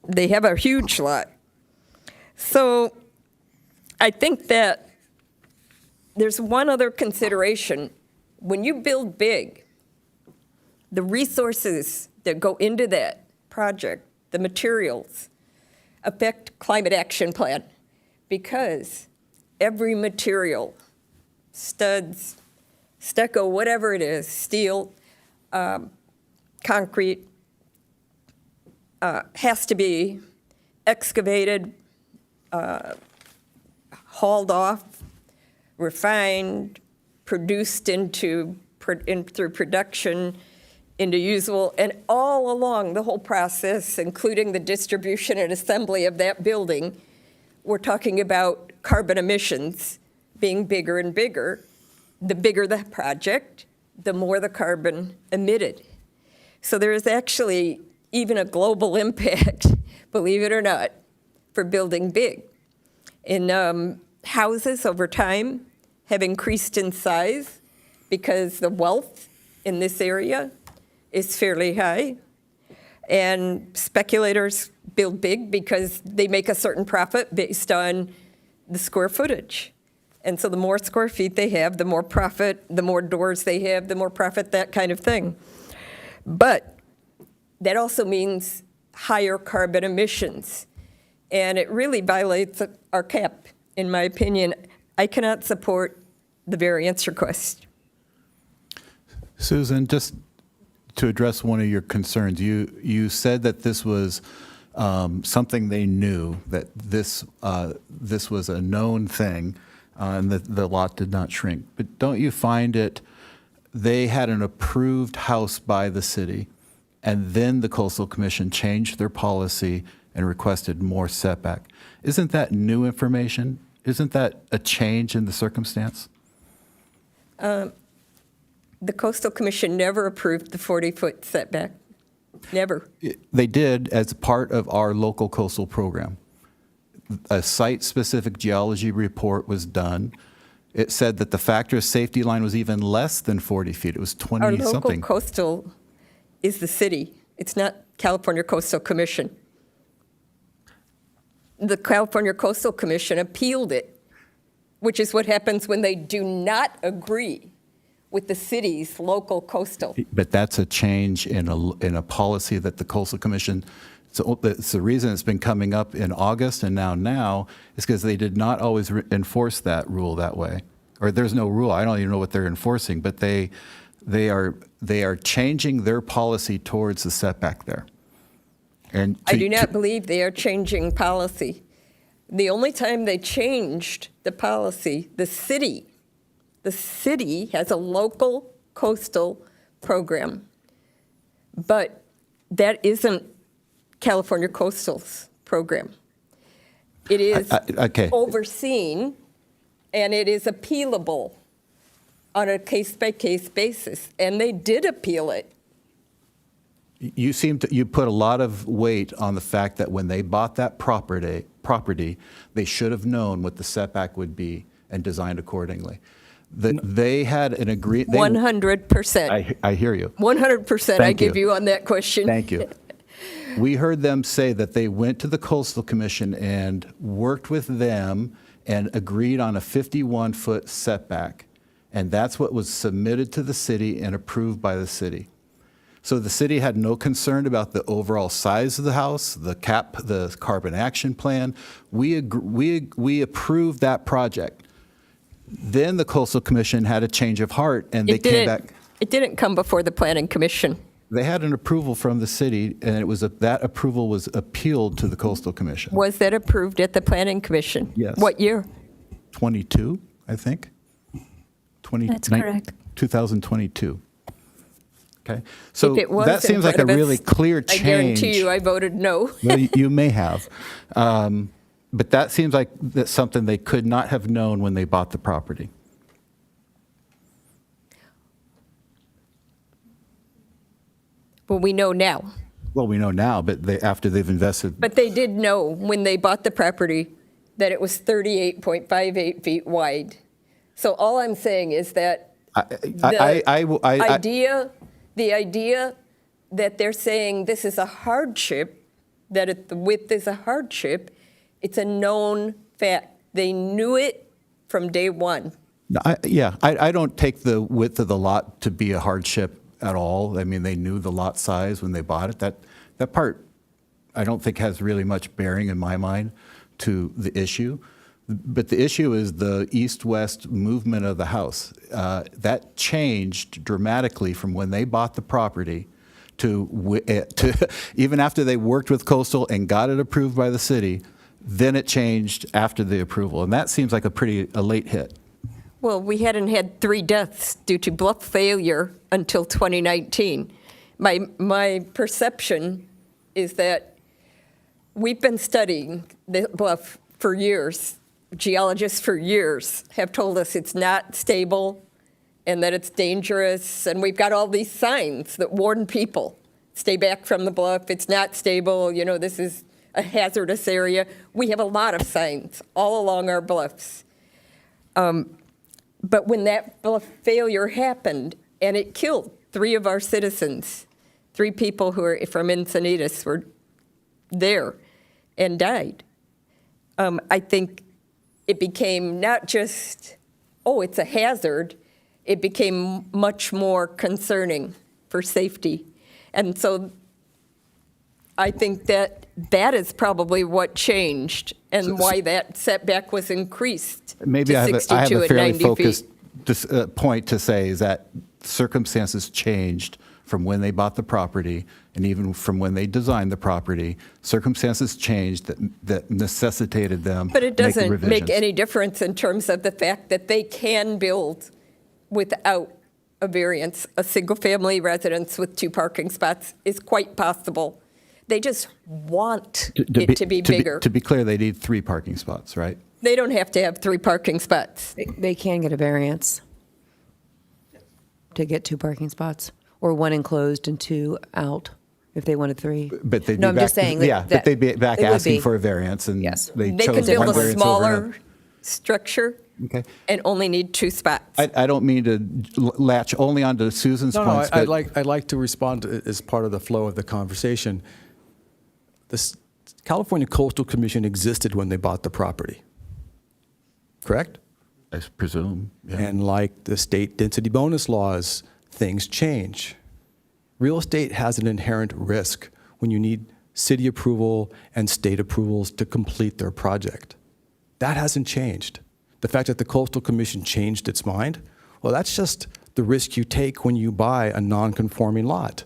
They have a huge lot. So I think that there's one other consideration. When you build big, the resources that go into that project, the materials, affect climate action plan, because every material, studs, stucco, whatever it is, steel, concrete, has to be excavated, hauled off, refined, produced through production, into usable, and all along the whole process, including the distribution and assembly of that building, we're talking about carbon emissions being bigger and bigger. The bigger the project, the more the carbon emitted. So there is actually even a global impact, believe it or not, for building big. And houses over time have increased in size because the wealth in this area is fairly high. And speculators build big because they make a certain profit based on the square footage. And so the more square feet they have, the more profit, the more doors they have, the more profit, that kind of thing. But that also means higher carbon emissions. And it really violates our cap, in my opinion. I cannot support the variance request. Susan, just to address one of your concerns, you said that this was something they knew, that this was a known thing, and that the lot did not shrink. But don't you find it, they had an approved house by the city, and then the Coastal Commission changed their policy and requested more setback. Isn't that new information? Isn't that a change in the circumstance? The Coastal Commission never approved the 40-foot setback. Never. They did as part of our local coastal program. A site-specific geology report was done. It said that the factor of safety line was even less than 40 feet. It was Our local 20-something. coastal is the city. It's not California Coastal Commission. The California Coastal Commission appealed it, which is what happens when they do not agree with the city's local coastal. But that's a change in a policy that the Coastal Commission, so it's the reason it's been coming up in August and now is because they did not always enforce that rule that way. Or there's no rule. I don't even know what they're enforcing, but they are changing their policy towards the setback there. And I do not believe they are changing policy. The only time they changed the policy, the city has a local coastal program, but that isn't California Coastal's program. It is okay. overseen, and it is appealable on a case-by-case basis, and they did appeal it. You put a lot of weight on the fact that when they bought that property, they should have known what the setback would be and designed accordingly. They had an agreement. 100%. I hear you. 100% I Thank give you. you on that question. Thank you. We heard them say that they went to the Coastal Commission and worked with them and agreed on a 51-foot setback. And that's what was submitted to the city and approved by the city. So the city had no concern about the overall size of the house, the carbon action plan. We approved that project. Then the Coastal Commission had a change of heart, and they came back. It didn't come before the Planning Commission. They had an approval from the city, and it was that approval was appealed to the Coastal Commission. Was that approved at the Planning Commission? Yes. What year? 22, I think. That's correct. 2022. Okay, so If it was that in seems like a front of us, really clear change. I guarantee you I voted no. Well, you may have. But that seems like that's something they could not have known when they bought the property. Well, we know now. Well, we know now, but after they've invested. But they did know when they bought the property that it was 38.58 feet wide. So all I'm saying is that the idea that they're saying this is a hardship, that the width is a hardship, it's a known fact. They knew it from day one. I don't take the width of the lot to be a hardship at all. I mean, they knew the lot size when they bought it. That part, I don't think has really much bearing in my mind to the issue. But the issue is the east-west movement of the house. That changed dramatically from when they bought the property to even after they worked with Coastal and got it approved by the city, then it changed after the approval. And that seems like a late hit. Well, we hadn't had 3 deaths due to bluff failure until 2019. My perception is that we've been studying the bluff for years. Geologists for years have told us it's not stable and that it's dangerous. And we've got all these signs that warn people, stay back from the bluff, it's not stable, this is a hazardous area. We have a lot of signs all along our bluffs. But when that bluff failure happened and it killed 3 of our citizens, 3 people who are from Encinitas were there and died, I think it became not just, it's a hazard, it became much more concerning for safety. And so I think that is probably what changed and why that setback was increased Maybe to I have 62 a and fairly 90 focused feet. point to say is that circumstances changed from when they bought the property and even from when they designed the property. Circumstances changed that necessitated them But it to make the doesn't make revisions. any difference in terms of the fact that they can build without a variance. A single-family residence with 2 parking spots is quite possible. They just want it to be bigger. To be clear, they need 3 parking spots, right? They don't have to have 3 parking spots. They can get a variance to get 2 parking spots, or 1 enclosed and 2 out, if they wanted 3. But they'd No, be I'm back, just saying. yeah, but they'd be back it would asking be. for a variance, and Yes. they They chose can build one a variance over smaller another. structure Okay. and only need 2 spots. I don't mean to latch only onto Susan's No, points, I'd but like to respond as part of the flow of the conversation. The California Coastal Commission existed when they bought the property, correct? I presume, yeah. And like the state density bonus laws, things change. Real estate has an inherent risk when you need city approval and state approvals to complete their project. That hasn't changed. The fact that the Coastal Commission changed its mind, well, that's just the risk you take when you buy a non-conforming lot.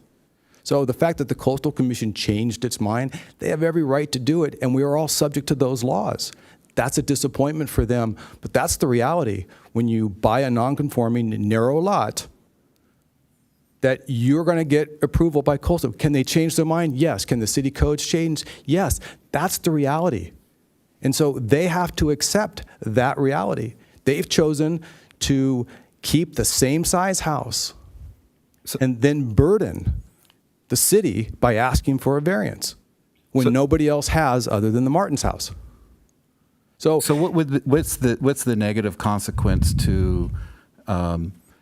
So the fact that the Coastal Commission changed its mind, they have every right to do it, and we are all subject to those laws. That's a disappointment for them, but that's the reality. When you buy a non-conforming narrow lot, that you're going to get approval by Coastal. Can they change their mind? Yes. Can the city codes change? Yes. That's the reality. And so they have to accept that reality. They've chosen to keep the same size house and then burden the city by asking for a variance when nobody else has other than the Martins house. So what's the negative consequence to,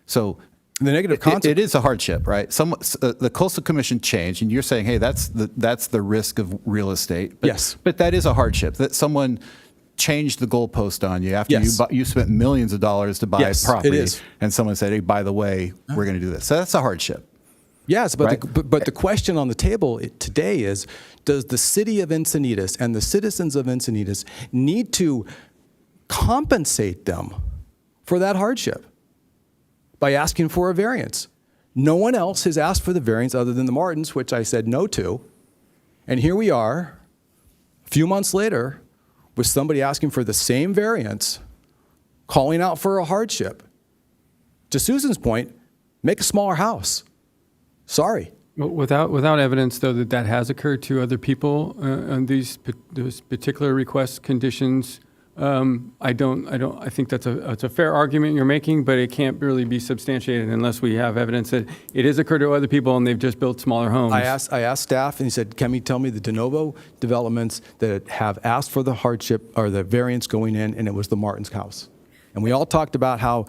so the negative consequence. it is a hardship, right? The Coastal Commission changed, and you're saying, hey, that's the risk of real estate. But, Yes. But that is a hardship, that someone changed the goalpost on you after Yes. you spent millions of dollars to buy Yes, a property. it is. And someone said, hey, by the way, we're going to do this. So that's a hardship. Yes, but, Right. but the question on the table today is, does the city of Encinitas and the citizens of Encinitas need to compensate them for that hardship by asking for a variance? No one else has asked for the variance other than the Martins, which I said no to. And here we are, a few months later, with somebody asking for the same variance, calling out for a hardship. To Susan's point, make a smaller house. Sorry. Well, without evidence, though, that has occurred to other people on those particular request conditions, I think that's a fair argument you're making, but it can't really be substantiated unless we have evidence that it has occurred to other people and they've just built smaller homes. I asked staff, and he said, can you tell me the de novo developments that have asked for the hardship or the variance going in, and it was the Martins house. And we all talked about how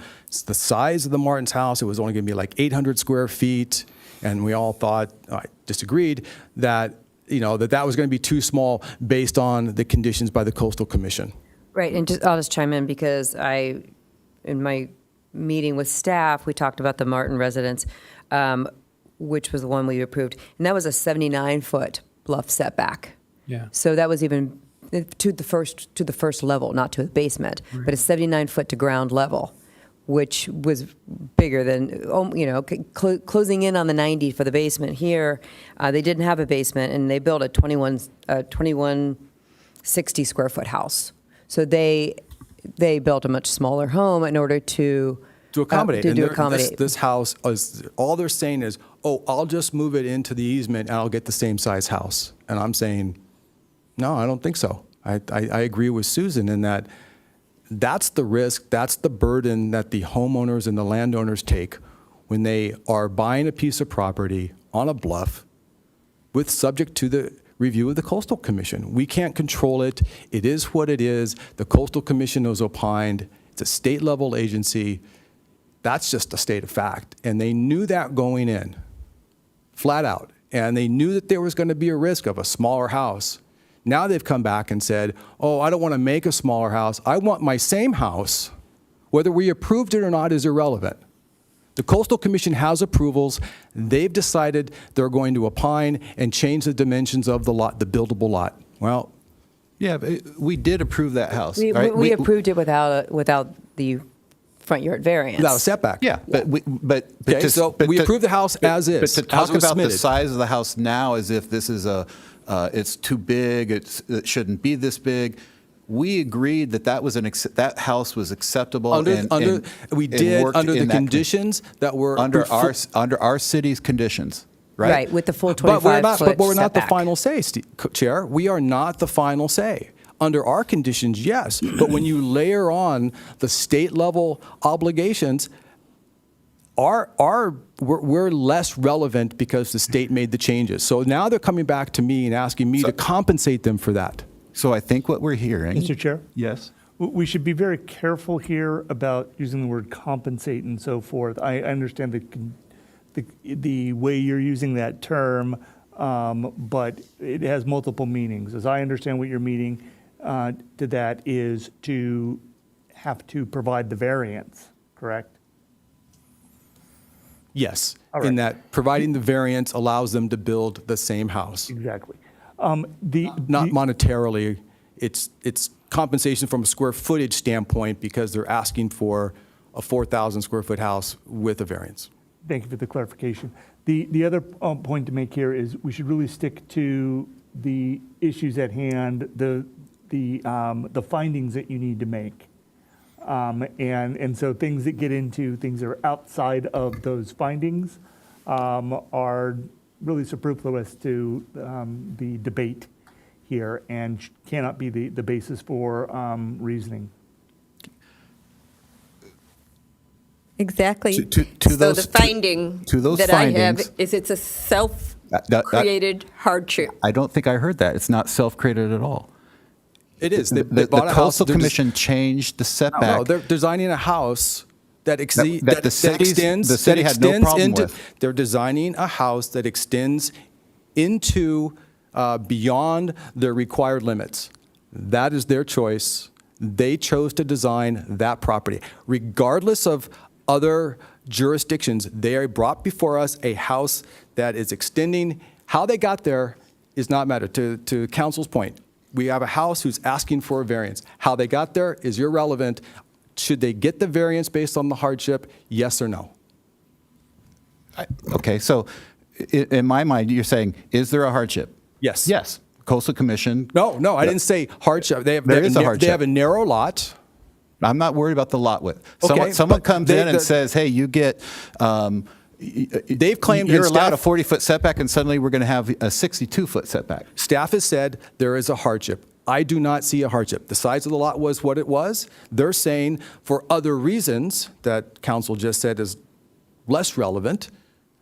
the size of the Martins' house, it was only going to be like 800 square feet. And we all thought, I disagreed, that, that was going to be too small based on the conditions by the Coastal Commission. Right, and I'll just chime in because in my meeting with staff, we talked about the Martin residence, which was the one we approved, and that was a 79-foot bluff setback. Yeah. So that was even to the first level, not to the basement, but a 79-foot to ground level, which was bigger than, closing in on the 90 for the basement. Here, they didn't have a basement, and they built a 2160 square foot house. So they built a much smaller home in order to accommodate. to And accommodate. This house, all they're saying is, I'll just move it into the easement and I'll get the same size house. And I'm saying, no, I don't think so. I agree with Susan in that that's the risk, that's the burden that the homeowners and the landowners take when they are buying a piece of property on a bluff with subject to the review of the Coastal Commission. We can't control it. It is what it is. The Coastal Commission has opined. It's a state-level agency. That's just a state of fact. And they knew that going in, flat out. And they knew that there was going to be a risk of a smaller house. Now they've come back and said, I don't want to make a smaller house. I want my same house. Whether we approved it or not is irrelevant. The Coastal Commission has approvals. They've decided they're going to opine and change the dimensions of the lot, the buildable lot. Well, Yeah, but we did approve that house. We right? approved it without the front yard variance. without a setback. Yeah, but we Okay, so we approved the house as is, But to as talk was about the submitted. size of the house now as if this is it's too big, it shouldn't be this big. We agreed that that house was acceptable. Under and worked under in the that conditions that were under our city's conditions, right? Right, with the full But we're 25-foot not the setback. final say, Chair. We are not the final say. Under our conditions, yes. But when you layer on the state-level obligations, we're less relevant because the state made the changes. So now they're coming back to me and asking me to compensate them for that. So I think what we're hearing. Mr. Chair? Yes. We should be very careful here about using the word compensate and so forth. I understand the way you're using that term, but it has multiple meanings. As I understand what you're meaning to that is to have to provide the variance, correct? Yes, All right. in that providing the variance allows them to build the same house. Exactly. Not monetarily, it's compensation from a square footage standpoint because they're asking for a 4,000 square foot house with a variance. Thank you for the clarification. The other point to make here is we should really stick to the issues at hand, the findings that you need to make. And so things that get into things that are outside of those findings are really superfluous to the debate here and cannot be the basis for reasoning. Exactly. To So those- the finding to those that I have findings- is it's a self-created hardship. I don't think I heard that. It's not self-created at all. It is. The bought a house, Coastal they're Commission changed the setback. No, they're designing a house that That the city had no problem with. They're designing a house that extends into beyond their required limits. That is their choice. They chose to design that property. Regardless of other jurisdictions, they brought before us a house that is extending. How they got there is not matter. To council's point, we have a house who's asking for a variance. How they got there is irrelevant. Should they get the variance based on the hardship? Yes or no? Okay, so in my mind, you're saying, is there a hardship? Yes. Yes. Coastal Commission. No, I didn't say hardship. They have There is a hardship. They have a narrow lot. I'm not worried about the lot width. Okay, Someone but comes in and says, hey, you get, They've claimed you're and allowed a staff- 40-foot setback, and suddenly we're going to have a 62-foot setback. Staff has said there is a hardship. I do not see a hardship. The size of the lot was what it was. They're saying for other reasons that council just said is less relevant,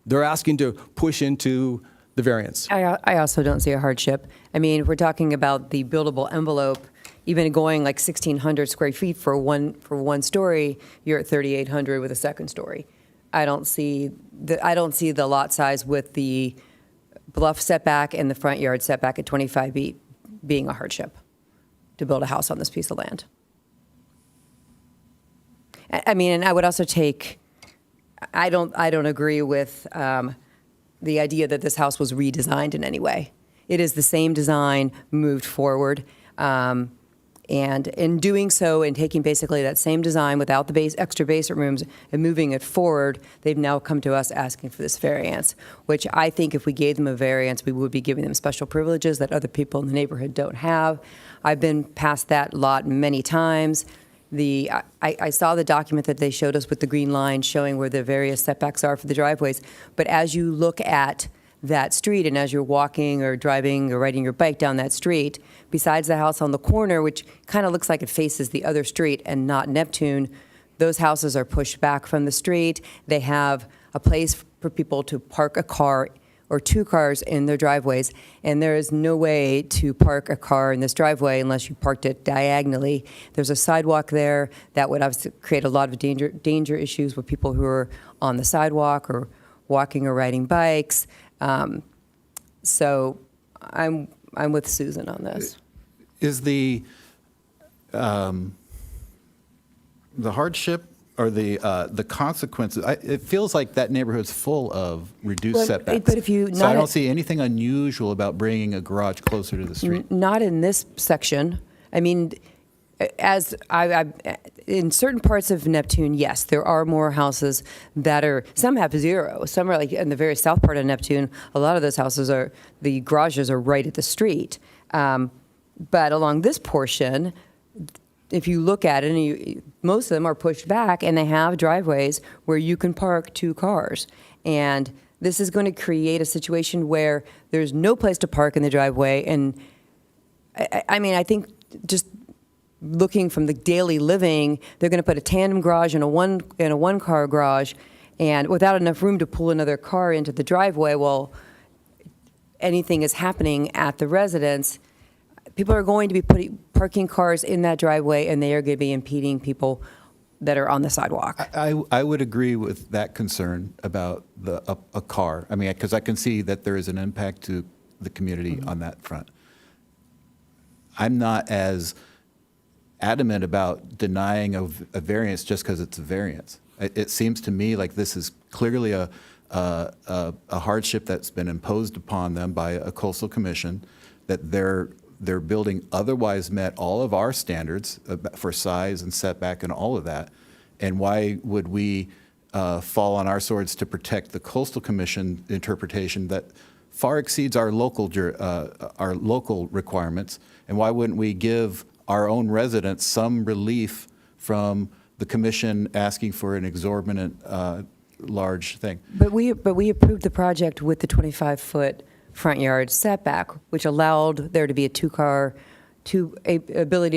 they're asking to push into the variance. I also don't see a hardship. I mean, if we're talking about the buildable envelope, even going like 1,600 square feet for one story, you're at 3,800 with a second story. I don't see the lot size with the bluff setback and the front yard setback at 25 feet being a hardship to build a house on this piece of land. I mean, and I would also I don't agree with the idea that this house was redesigned in any way. It is the same design moved forward. And in doing so and taking basically that same design without the extra basement rooms and moving it forward, they've now come to us asking for this variance, which I think if we gave them a variance, we would be giving them special privileges that other people in the neighborhood don't have. I've been past that lot many times. I saw the document that they showed us with the green line showing where the various setbacks are for the driveways. But as you look at that street and as you're walking or driving or riding your bike down that street, besides the house on the corner, which kind of looks like it faces the other street and not Neptune, those houses are pushed back from the street. They have a place for people to park a car or two cars in their driveways, and there is no way to park a car in this driveway unless you parked it diagonally. There's a sidewalk there that would obviously create a lot of danger issues with people who are on the sidewalk or walking or riding bikes. So I'm with Susan on this. Is the hardship or the consequences, it feels like that neighborhood's full of reduced Well, setbacks. but if you- So I not don't at- see anything unusual about bringing a garage closer to the street. Not in this section. I mean, as in certain parts of Neptune, yes, there are more houses that are, some have zero. Some are like in the very south part of Neptune, a lot of those houses the garages are right at the street. But along this portion, if you look at it, and most of them are pushed back, and they have driveways where you can park two cars. And this is going to create a situation where there's no place to park in the driveway. And I mean, I think just looking from the daily living, they're going to put a tandem garage and a one car garage, and without enough room to pull another car into the driveway while anything is happening at the residence. People are going to be parking cars in that driveway, and they are going to be impeding people that are on the sidewalk. I would agree with that concern about a car. I mean, because I can see that there is an impact to the community on that front. I'm not as adamant about denying a variance just because it's a variance. It seems to me like this is clearly a hardship that's been imposed upon them by a coastal commission, that their building otherwise met all of our standards for size and setback and all of that. And why would we fall on our swords to protect the coastal commission interpretation that far exceeds our local requirements? And why wouldn't we give our own residents some relief from the commission asking for an exorbitant large thing? But we approved the project with the 25-foot front yard setback, which allowed there to be ability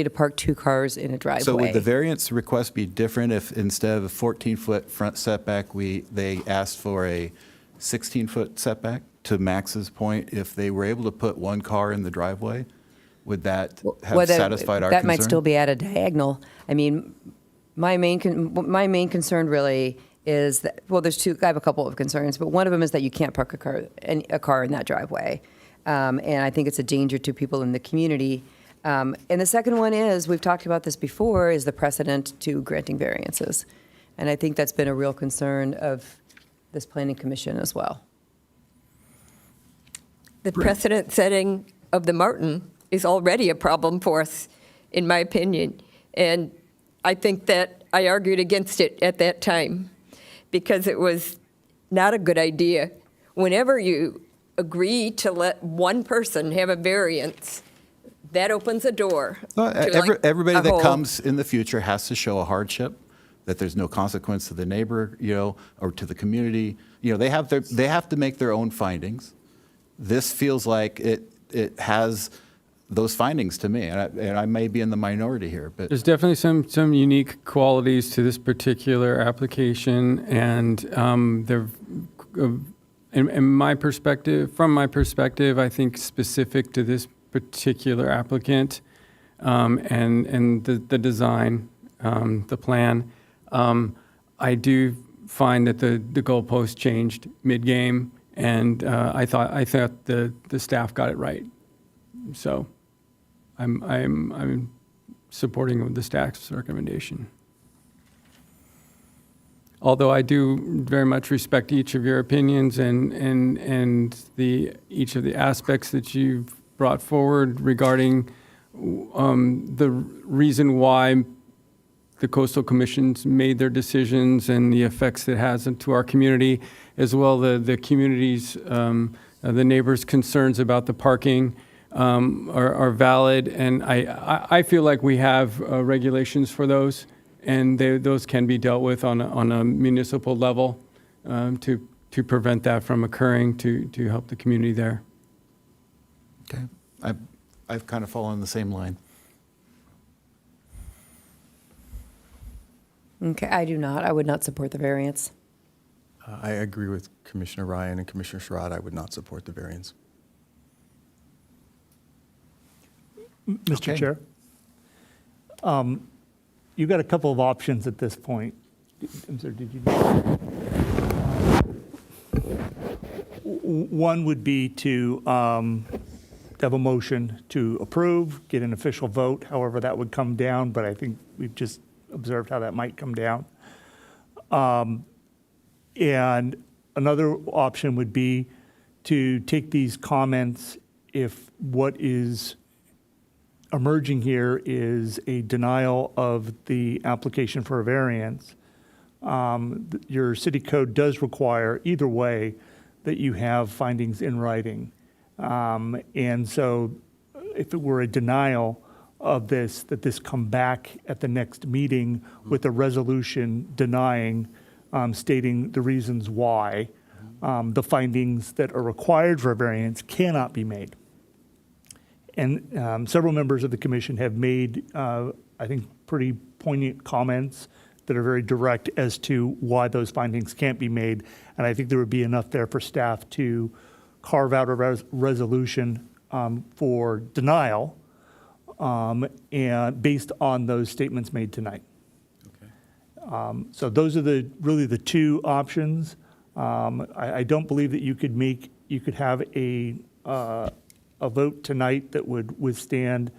to park two cars in a driveway. So would the variance request be different if instead of a 14-foot front setback, they asked for a 16-foot setback? To Max's point, if they were able to put one car in the driveway, would that have satisfied our concern? That might still be at a diagonal. I mean, my main concern really is that, well, I have a couple of concerns, but one of them is that you can't park a car in that driveway. And I think it's a danger to people in the community. And the second one is, we've talked about this before, is the precedent to granting variances. And I think that's been a real concern of this planning commission as well. The precedent setting of the Martin is already a problem for us, in my opinion. And I think that I argued against it at that time because it was not a good idea. Whenever you agree to let one person have a variance, that opens a door. to Everybody a that whole- comes in the future has to show a hardship, that there's no consequence to the neighbor, or to the community. They have to make their own findings. This feels like it has those findings to me, and I may be in the minority here, but There's definitely some unique qualities to this particular application, and in my perspective, from my perspective, I think specific to this particular applicant and the design, the plan, I do find that the goalpost changed mid-game, and I thought the staff got it right. So I'm supporting the staff's recommendation. Although I do very much respect each of your opinions and each of the aspects that you've brought forward regarding the reason why the coastal commissions made their decisions and the effects it has to our community, as well the community's, the neighbors' concerns about the parking are valid. And I feel like we have regulations for those, and those can be dealt with on a municipal level to prevent that from occurring, to help the community there. Okay. I've kind of fallen in the same line. Okay, I do not. I would not support the variance. I agree with Commissioner Ryan and Commissioner Sherrod. I would not support the variance. Mr. Okay. Chair, you've got a couple of options at this point. I'm sorry, did you? One would be to have a motion to approve, get an official vote, however that would come down, but I think we've just observed how that might come down. And another option would be to take these comments if what is emerging here is a denial of the application for a variance. Your city code does require either way that you have findings in writing. And so if it were a denial of this, that this come back at the next meeting with a resolution denying, stating the reasons why the findings that are required for a variance cannot be made. And several members of the commission have made, I think, pretty poignant comments that are very direct as to why those findings can't be made. And I think there would be enough there for staff to carve out a resolution for denial and based on those statements made tonight. Okay. So those are really the two options. I don't believe that you could have a vote tonight that would withstand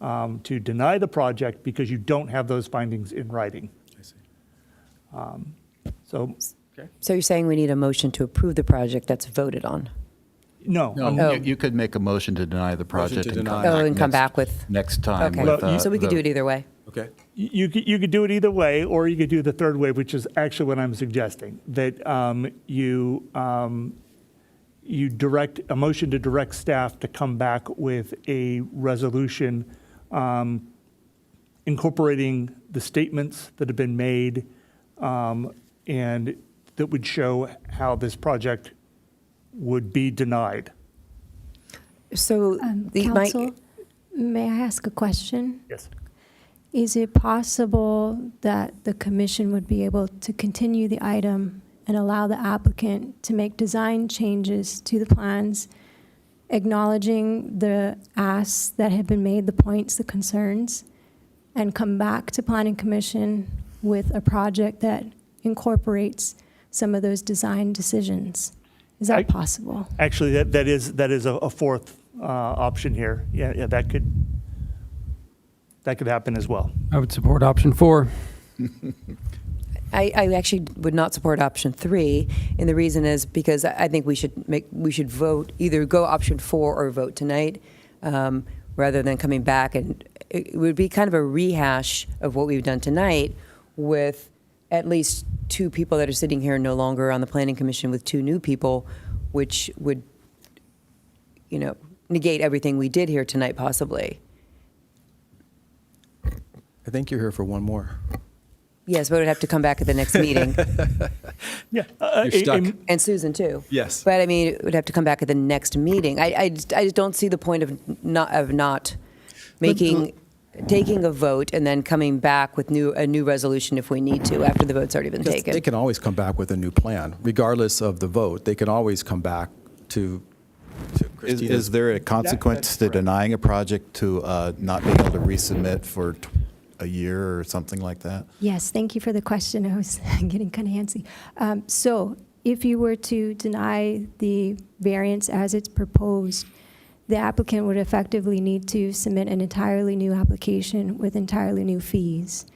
to deny the project because you don't have those findings in writing. I see. So you're saying we need a motion to approve the project that's voted on? No. Oh. You could make a motion to deny the project to and come deny. Oh, back and come next- back with, next time. okay. with, So we could do the- it either way. Okay. You could do it either way, or you could do the third way, which is actually what I'm suggesting, that you direct, a motion to direct staff to come back with a resolution incorporating the statements that have been made and that would show how this project would be denied. So Counsel, may I ask a question? Yes. Is it possible that the commission would be able to continue the item and allow the applicant to make design changes to the plans, acknowledging the asks that have been made, the points, the concerns, and come back to Planning Commission with a project that incorporates some of those design decisions? Is that possible? Actually, that is a fourth option here. Yeah, that could happen as well. I would support option 4. I actually would not support option 3, and the reason is because I think we should vote, either go option 4 or vote tonight, rather than coming back, and it would be kind of a rehash of what we've done tonight with at least 2 people that are sitting here no longer on the Planning Commission with 2 new people, which would, negate everything we did here tonight possibly. I think you're here for one more. Yes, but it would have to come back at the next meeting. Yeah. You're stuck. And Susan, too. Yes. But, I mean, it would have to come back at the next meeting. I just don't see the point of not making taking a vote and then coming back with a new resolution if we need to, after the vote's already been Because taken. they can always come back with a new plan, regardless of the vote. They can always come back to Christina's. Is there a consequence to denying a project to not being able to resubmit for a year or something like that? Yes, thank you for the question. I was getting kind of antsy. So if you were to deny the variance as it's proposed, the applicant would effectively need to submit an entirely new application with entirely new fees.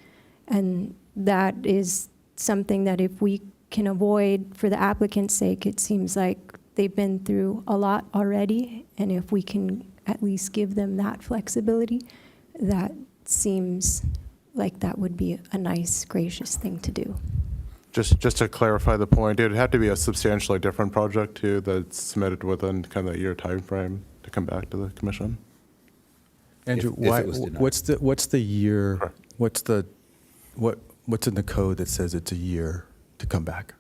And that is something that if we can avoid for the applicant's sake, it seems like they've been through a lot already. And if we can at least give them that flexibility, that seems like that would be a nice, gracious thing to do. Just to clarify the point, it would have to be a substantially different project too that's submitted within kind of a year timeframe to come back to the commission. Andrew, if it was denied. what's the year, Correct. what's in the code that says it's a year to come back?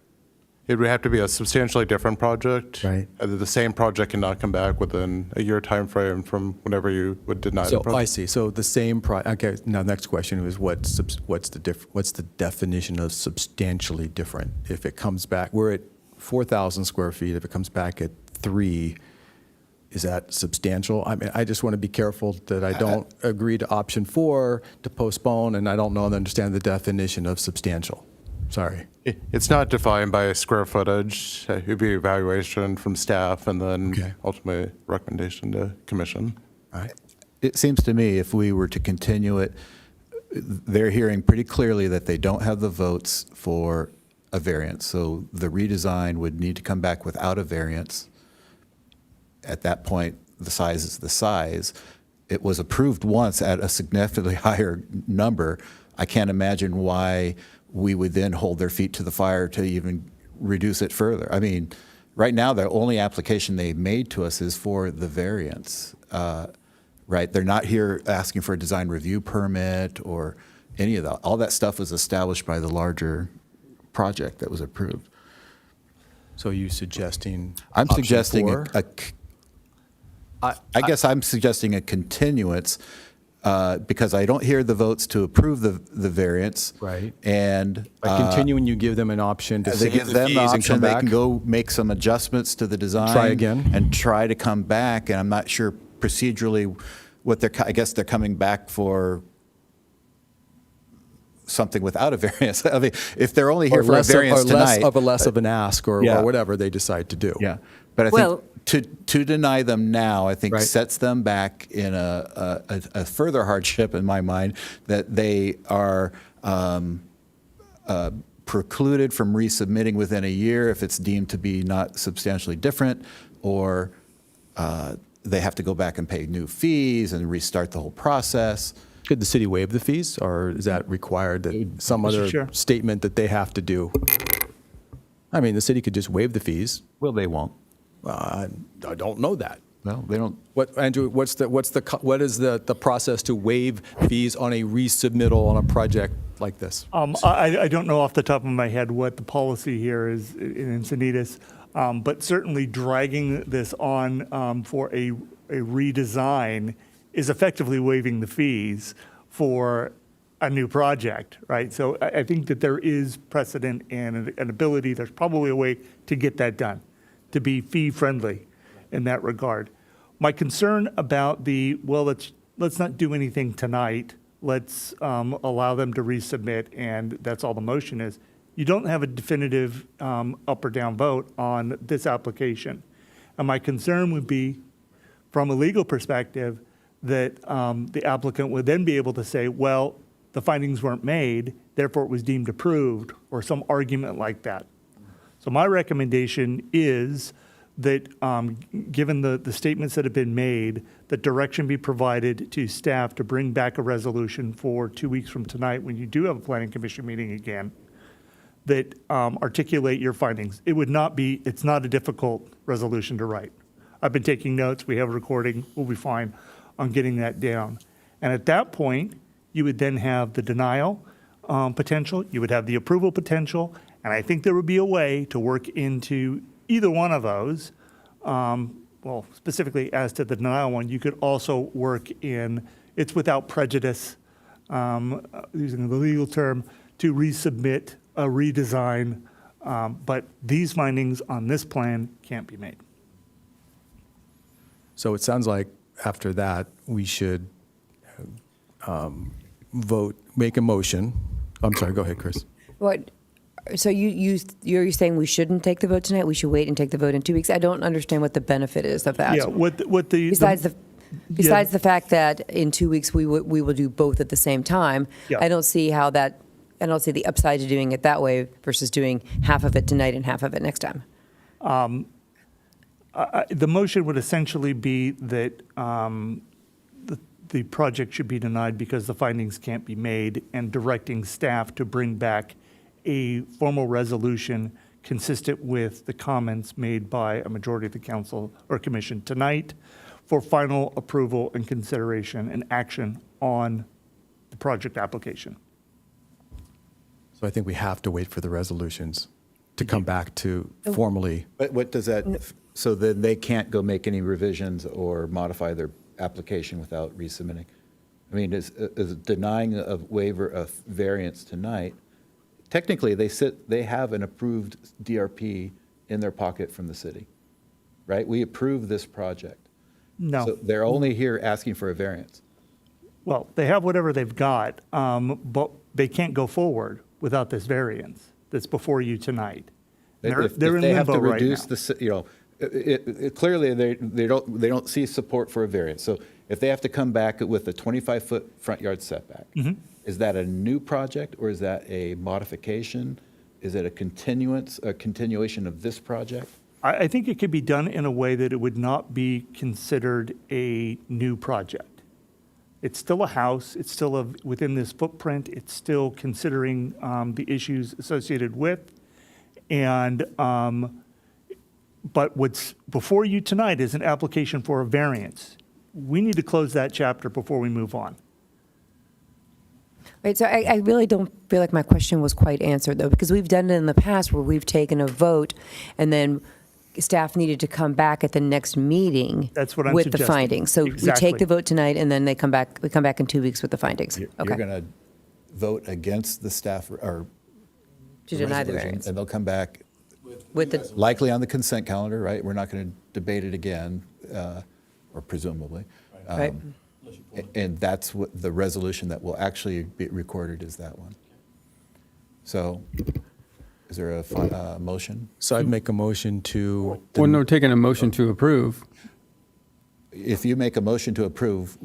It would have to be a substantially different project. Right. The same project cannot come back within a year timeframe from whenever you would deny the So project. I see. So the same okay, now next question is what's the definition of substantially different? If it comes back, we're at 4,000 square feet. If it comes back at 3, is that substantial? I mean, I just want to be careful that I don't agree to option 4 to postpone, and I don't know and understand the definition of substantial. Sorry. It's not defined by square footage. It would be evaluation from staff and then Okay. ultimately recommendation to commission. All right. It seems to me if we were to continue it, they're hearing pretty clearly that they don't have the votes for a variance. So the redesign would need to come back without a variance. At that point, the size is the size. It was approved once at a significantly higher number. I can't imagine why we would then hold their feet to the fire to even reduce it further. I mean, right now, the only application they made to us is for the variance, right? They're not here asking for a design review permit or any of that. All that stuff was established by the larger project that was approved. So you suggesting I'm option suggesting 4? I guess I'm suggesting a continuance because I don't hear the votes to approve the variance. Right. And By continuing, you give them an option to they save give the them fees the and option, come they back. can go make some adjustments to the design. Try again. And try to come back. And I'm not sure procedurally what I guess they're coming back for something without a variance. I mean, if they're only here Or for a less variance tonight. less of an ask or Yeah. whatever they decide to do. Yeah, but I Well- think to deny them now, I think Right. sets them back in a further hardship in my mind that they are precluded from resubmitting within a year if it's deemed to be not substantially different, or they have to go back and pay new fees and restart the whole process. Could the city waive the fees, or is that required that some Mr. other Chair. statement that they have to do? I mean, the city could just waive the fees. Well, they won't. I don't know that. Well, they don't. What, Andrew, what is the process to waive fees on a resubmittal on a project like this? I don't know off the top of my head what the policy here is in Encinitas, but certainly dragging this on for a redesign is effectively waiving the fees for a new project, right? So I think that there is precedent and an ability, there's probably a way to get that done, to be fee-friendly in that regard. My concern about let's not do anything tonight, let's allow them to resubmit, and that's all the motion is. You don't have a definitive up or down vote on this application. And my concern would be, from a legal perspective, that the applicant would then be able to say, well, the findings weren't made, therefore it was deemed approved, or some argument like that. So my recommendation is that, given the statements that have been made, that direction be provided to staff to bring back a resolution for 2 weeks from tonight, when you do have a planning commission meeting again, that articulate your findings. It's not a difficult resolution to write. I've been taking notes, we have a recording, we'll be fine on getting that down. And at that point, you would then have the denial potential, you would have the approval potential, and I think there would be a way to work into either one of those. Well, specifically as to the denial one, you could also work in it's without prejudice, using the legal term, to resubmit a redesign, but these findings on this plan can't be made. So it sounds like after that, we should make a motion. I'm sorry, go ahead, Chris. What, so you're saying we shouldn't take the vote tonight? We should wait and take the vote in 2 weeks? I don't understand what the benefit is of that. Yeah, what the. Besides the fact that in 2 weeks, we will do both at the same time, Yeah. I don't see the upside to doing it that way versus doing half of it tonight and half of it next time. The motion would essentially be that the project should be denied because the findings can't be made, and directing staff to bring back a formal resolution consistent with the comments made by a majority of the council or commission tonight for final approval and consideration and action on the project application. So I think we have to wait for the resolutions to come back to formally. But what does that, so then they can't go make any revisions or modify their application without resubmitting? I mean, is denying a waiver of variance tonight, technically, they have an approved DRP in their pocket from the city, right? We approve this project. No. So they're only here asking for a variance. Well, they have whatever they've got, but they can't go forward without this variance that's before you tonight. They're If in they have limbo to right reduce now. clearly they don't see support for a variance. So if they have to come back with a 25-foot front yard setback, is that a new project or is that a modification? Is it a continuation of this project? I think it could be done in a way that it would not be considered a new project. It's still a house, it's still within this footprint, it's still considering the issues associated with. And, but what's before you tonight is an application for a variance. We need to close that chapter before we move on. Right, so I really don't feel like my question was quite answered, though, because we've done it in the past where we've taken a vote and then staff needed to come back at the next meeting That's what I'm with the suggesting. findings. So we Exactly. take the vote tonight and then we come back in 2 weeks with the findings. You're Okay. going to vote against the staff or To deny the resolution, variance. and they'll come back With the, likely on the consent calendar, right? We're not going to debate it again, or presumably. right? And that's what the resolution that will actually be recorded is that one. So is there a motion? So I'd make a motion to. Well, no, taking a motion to approve, If you make a motion to approve,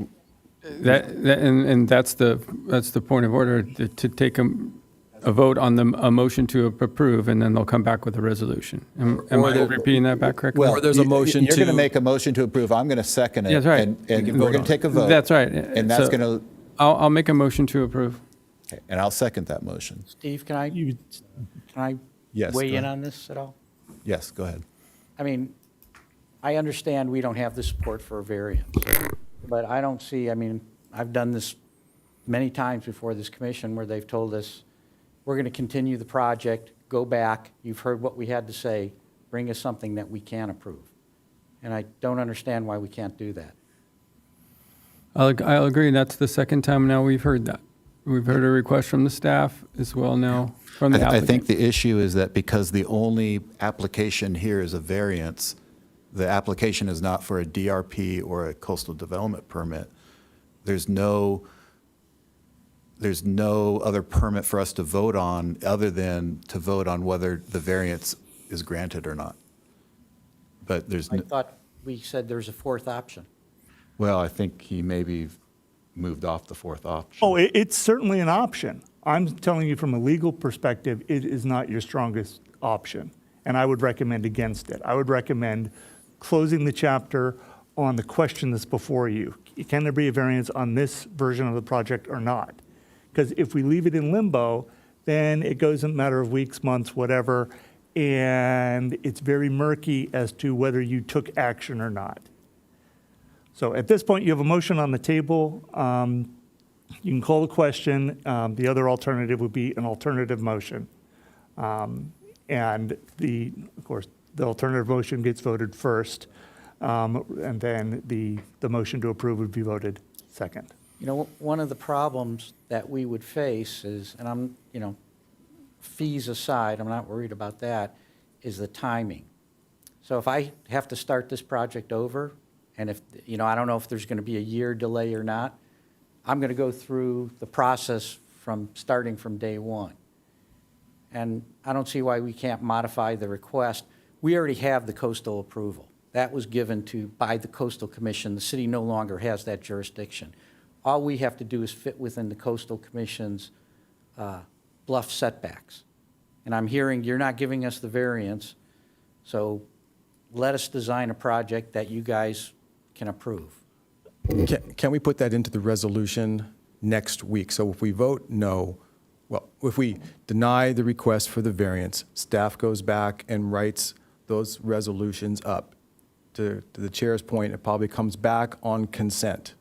and that's the point of order, to take a vote on a motion to approve, and then they'll come back with a resolution. Am I repeating that back correctly? well, Or there's a motion you're going to to- make a motion to approve. I'm going to second it. That's right. And can we're vote going on to take a vote. That's right. And that's So going to, I'll make a motion to approve. and I'll second that motion. Steve, can I Yes, weigh go in ahead. on this at all? Yes, go ahead. I mean, I understand we don't have the support for a variance, but I don't see, I mean, I've done this many times before this commission where they've told us, we're going to continue the project, go back, you've heard what we had to say, bring us something that we can approve. And I don't understand why we can't do that. I'll agree, that's the second time now we've heard that. We've heard a request from the staff as well now from the I applicant. think the issue is that because the only application here is a variance, the application is not for a DRP or a coastal development permit. There's no other permit for us to vote on other than to vote on whether the variance is granted or not. But there's, I thought we said there's a fourth option. well, I think he maybe moved off the fourth option. Oh, it's certainly an option. I'm telling you from a legal perspective, it is not your strongest option, and I would recommend against it. I would recommend closing the chapter on the question that's before you. Can there be a variance on this version of the project or not? Because if we leave it in limbo, then it goes in a matter of weeks, months, whatever, and it's very murky as to whether you took action or not. So at this point, you have a motion on the table. You can call the question. The other alternative would be an alternative motion. And of course, the alternative motion gets voted first, and then the motion to approve would be voted second. You know, one of the problems that we would face is, and I'm, fees aside, I'm not worried about that, is the timing. So if I have to start this project over, and if, I don't know if there's going to be a year delay or not, I'm going to go through the process starting from day one. And I don't see why we can't modify the request. We already have the coastal approval. That was given by the Coastal Commission. The city no longer has that jurisdiction. All we have to do is fit within the Coastal Commission's bluff setbacks. And I'm hearing you're not giving us the variance, so let us design a project that you guys can approve. Can we put that into the resolution next week? So if we vote no, well, if we deny the request for the variance, staff goes back and writes those resolutions up. To the chair's point, it probably comes back on consent.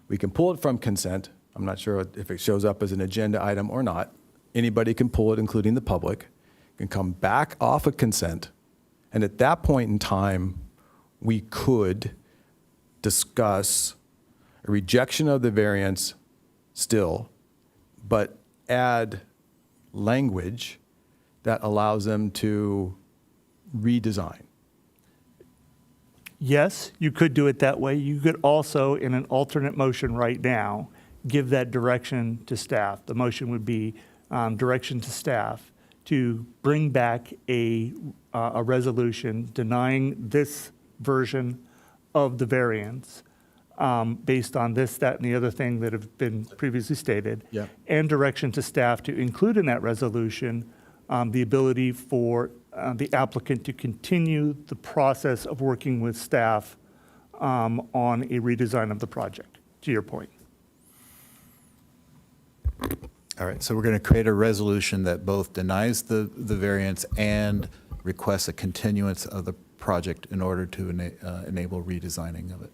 We can pull it from consent. I'm not sure if it shows up as an agenda item or not. Anybody can pull it, including the public, can come back off of consent. And at that point in time, we could discuss a rejection of the variance still, but add language that allows them to redesign. Yes, you could do it that way. You could also, in an alternate motion right now, give that direction to staff. The motion would be direction to staff to bring back a resolution denying this version of the variance based on this, that, and the other thing that have been previously stated. Yeah. And direction to staff to include in that resolution the ability for the applicant to continue the process of working with staff on a redesign of the project, to your point. All right, so we're going to create a resolution that both denies the variance and requests a continuance of the project in order to enable redesigning of it.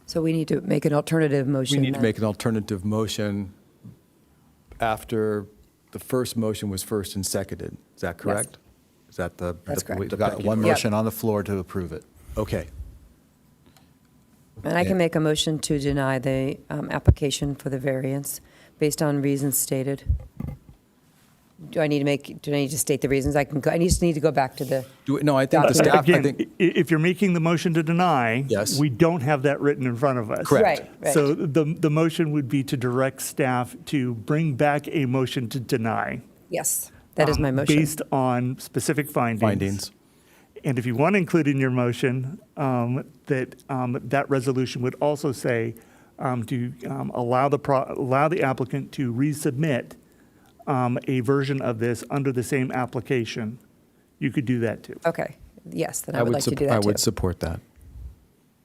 So we need to make an alternative motion. We need to then. make an alternative motion after the first motion was first and seconded. Is that correct? Is that the? That's correct. We've got one Yep. motion on the floor to approve it. Okay. And I can make a motion to deny the application for the variance based on reasons stated. Do I need to state the reasons? I just need to go back to the, No, I think the staff, I Again, think, if you're making the motion to deny, Yes. we don't have that written in front of us. Correct. right. So the motion would be to direct staff to bring back a motion to deny. Yes, that is my motion. Based on specific findings. And if you want to include in your motion that resolution would also say to allow the applicant to resubmit a version of this under the same application, you could do that too. Okay, yes, then I would like to do that I too. would support that.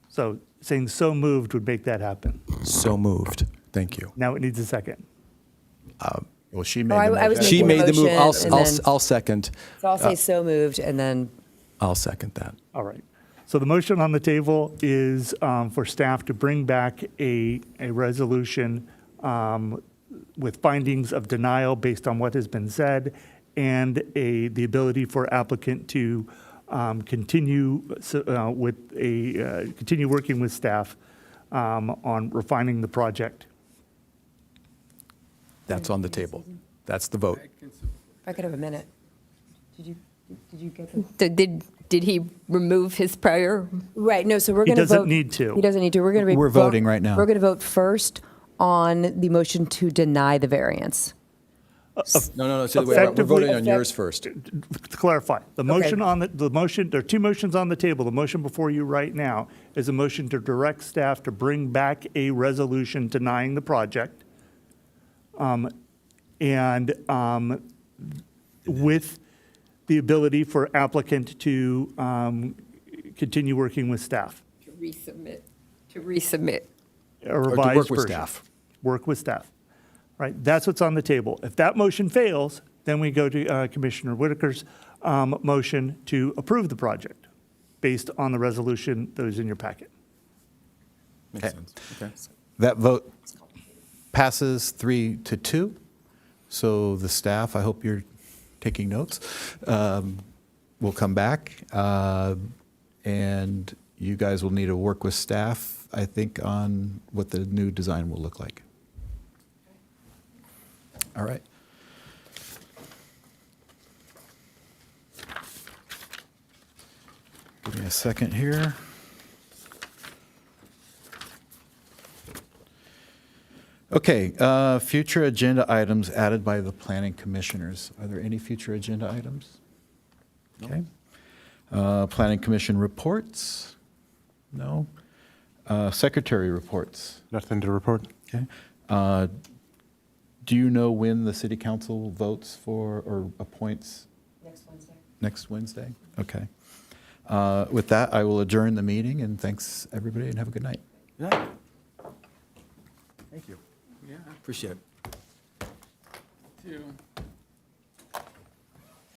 So saying so moved would make that happen. So moved. Thank you. Now it needs a second. Well, she made I the was motion. She making a made the move. motion, and then- I'll second. So I'll say so moved, and then, I'll second that. All right. So the motion on the table is for staff to bring back a resolution with findings of denial based on what has been said, and the ability for applicant to continue working with staff on refining the project. That's on the table. That's the vote. if I could have a minute. Did you get the? Did he remove his prior? Right, no, so we're He going to vote. doesn't need to. He doesn't need to. We're going to be. We're voting right now. We're going to vote first on the motion to deny the variance. No. It's the other way around. We're voting on yours first. To clarify, the motion there are two motions on the table. The motion before you right now is a motion to direct staff to bring back a resolution denying the project. With the ability for applicant to continue working with staff. To resubmit. A Or to revised work with version. staff. Work with staff. Right, that's what's on the table. If that motion fails, then we go to Commissioner Whitaker's motion to approve the project based on the resolution that was in your packet. Makes sense. Okay. That vote passes 3-2. So the staff, I hope you're taking notes, will come back, and you guys will need to work with staff I think, on what the new design will look like. All right. Give me a second here. Okay, future agenda items added by the planning commissioners. Are there any future agenda items? Okay. Planning commission reports? No. Secretary reports? Nothing to report. Okay. Do you know when the city council votes for or appoints? Next Wednesday. Next Wednesday? Okay. With that, I will adjourn the meeting, and thanks, everybody, and have a good night. Yeah. Thank you. Yeah, I appreciate it. Two.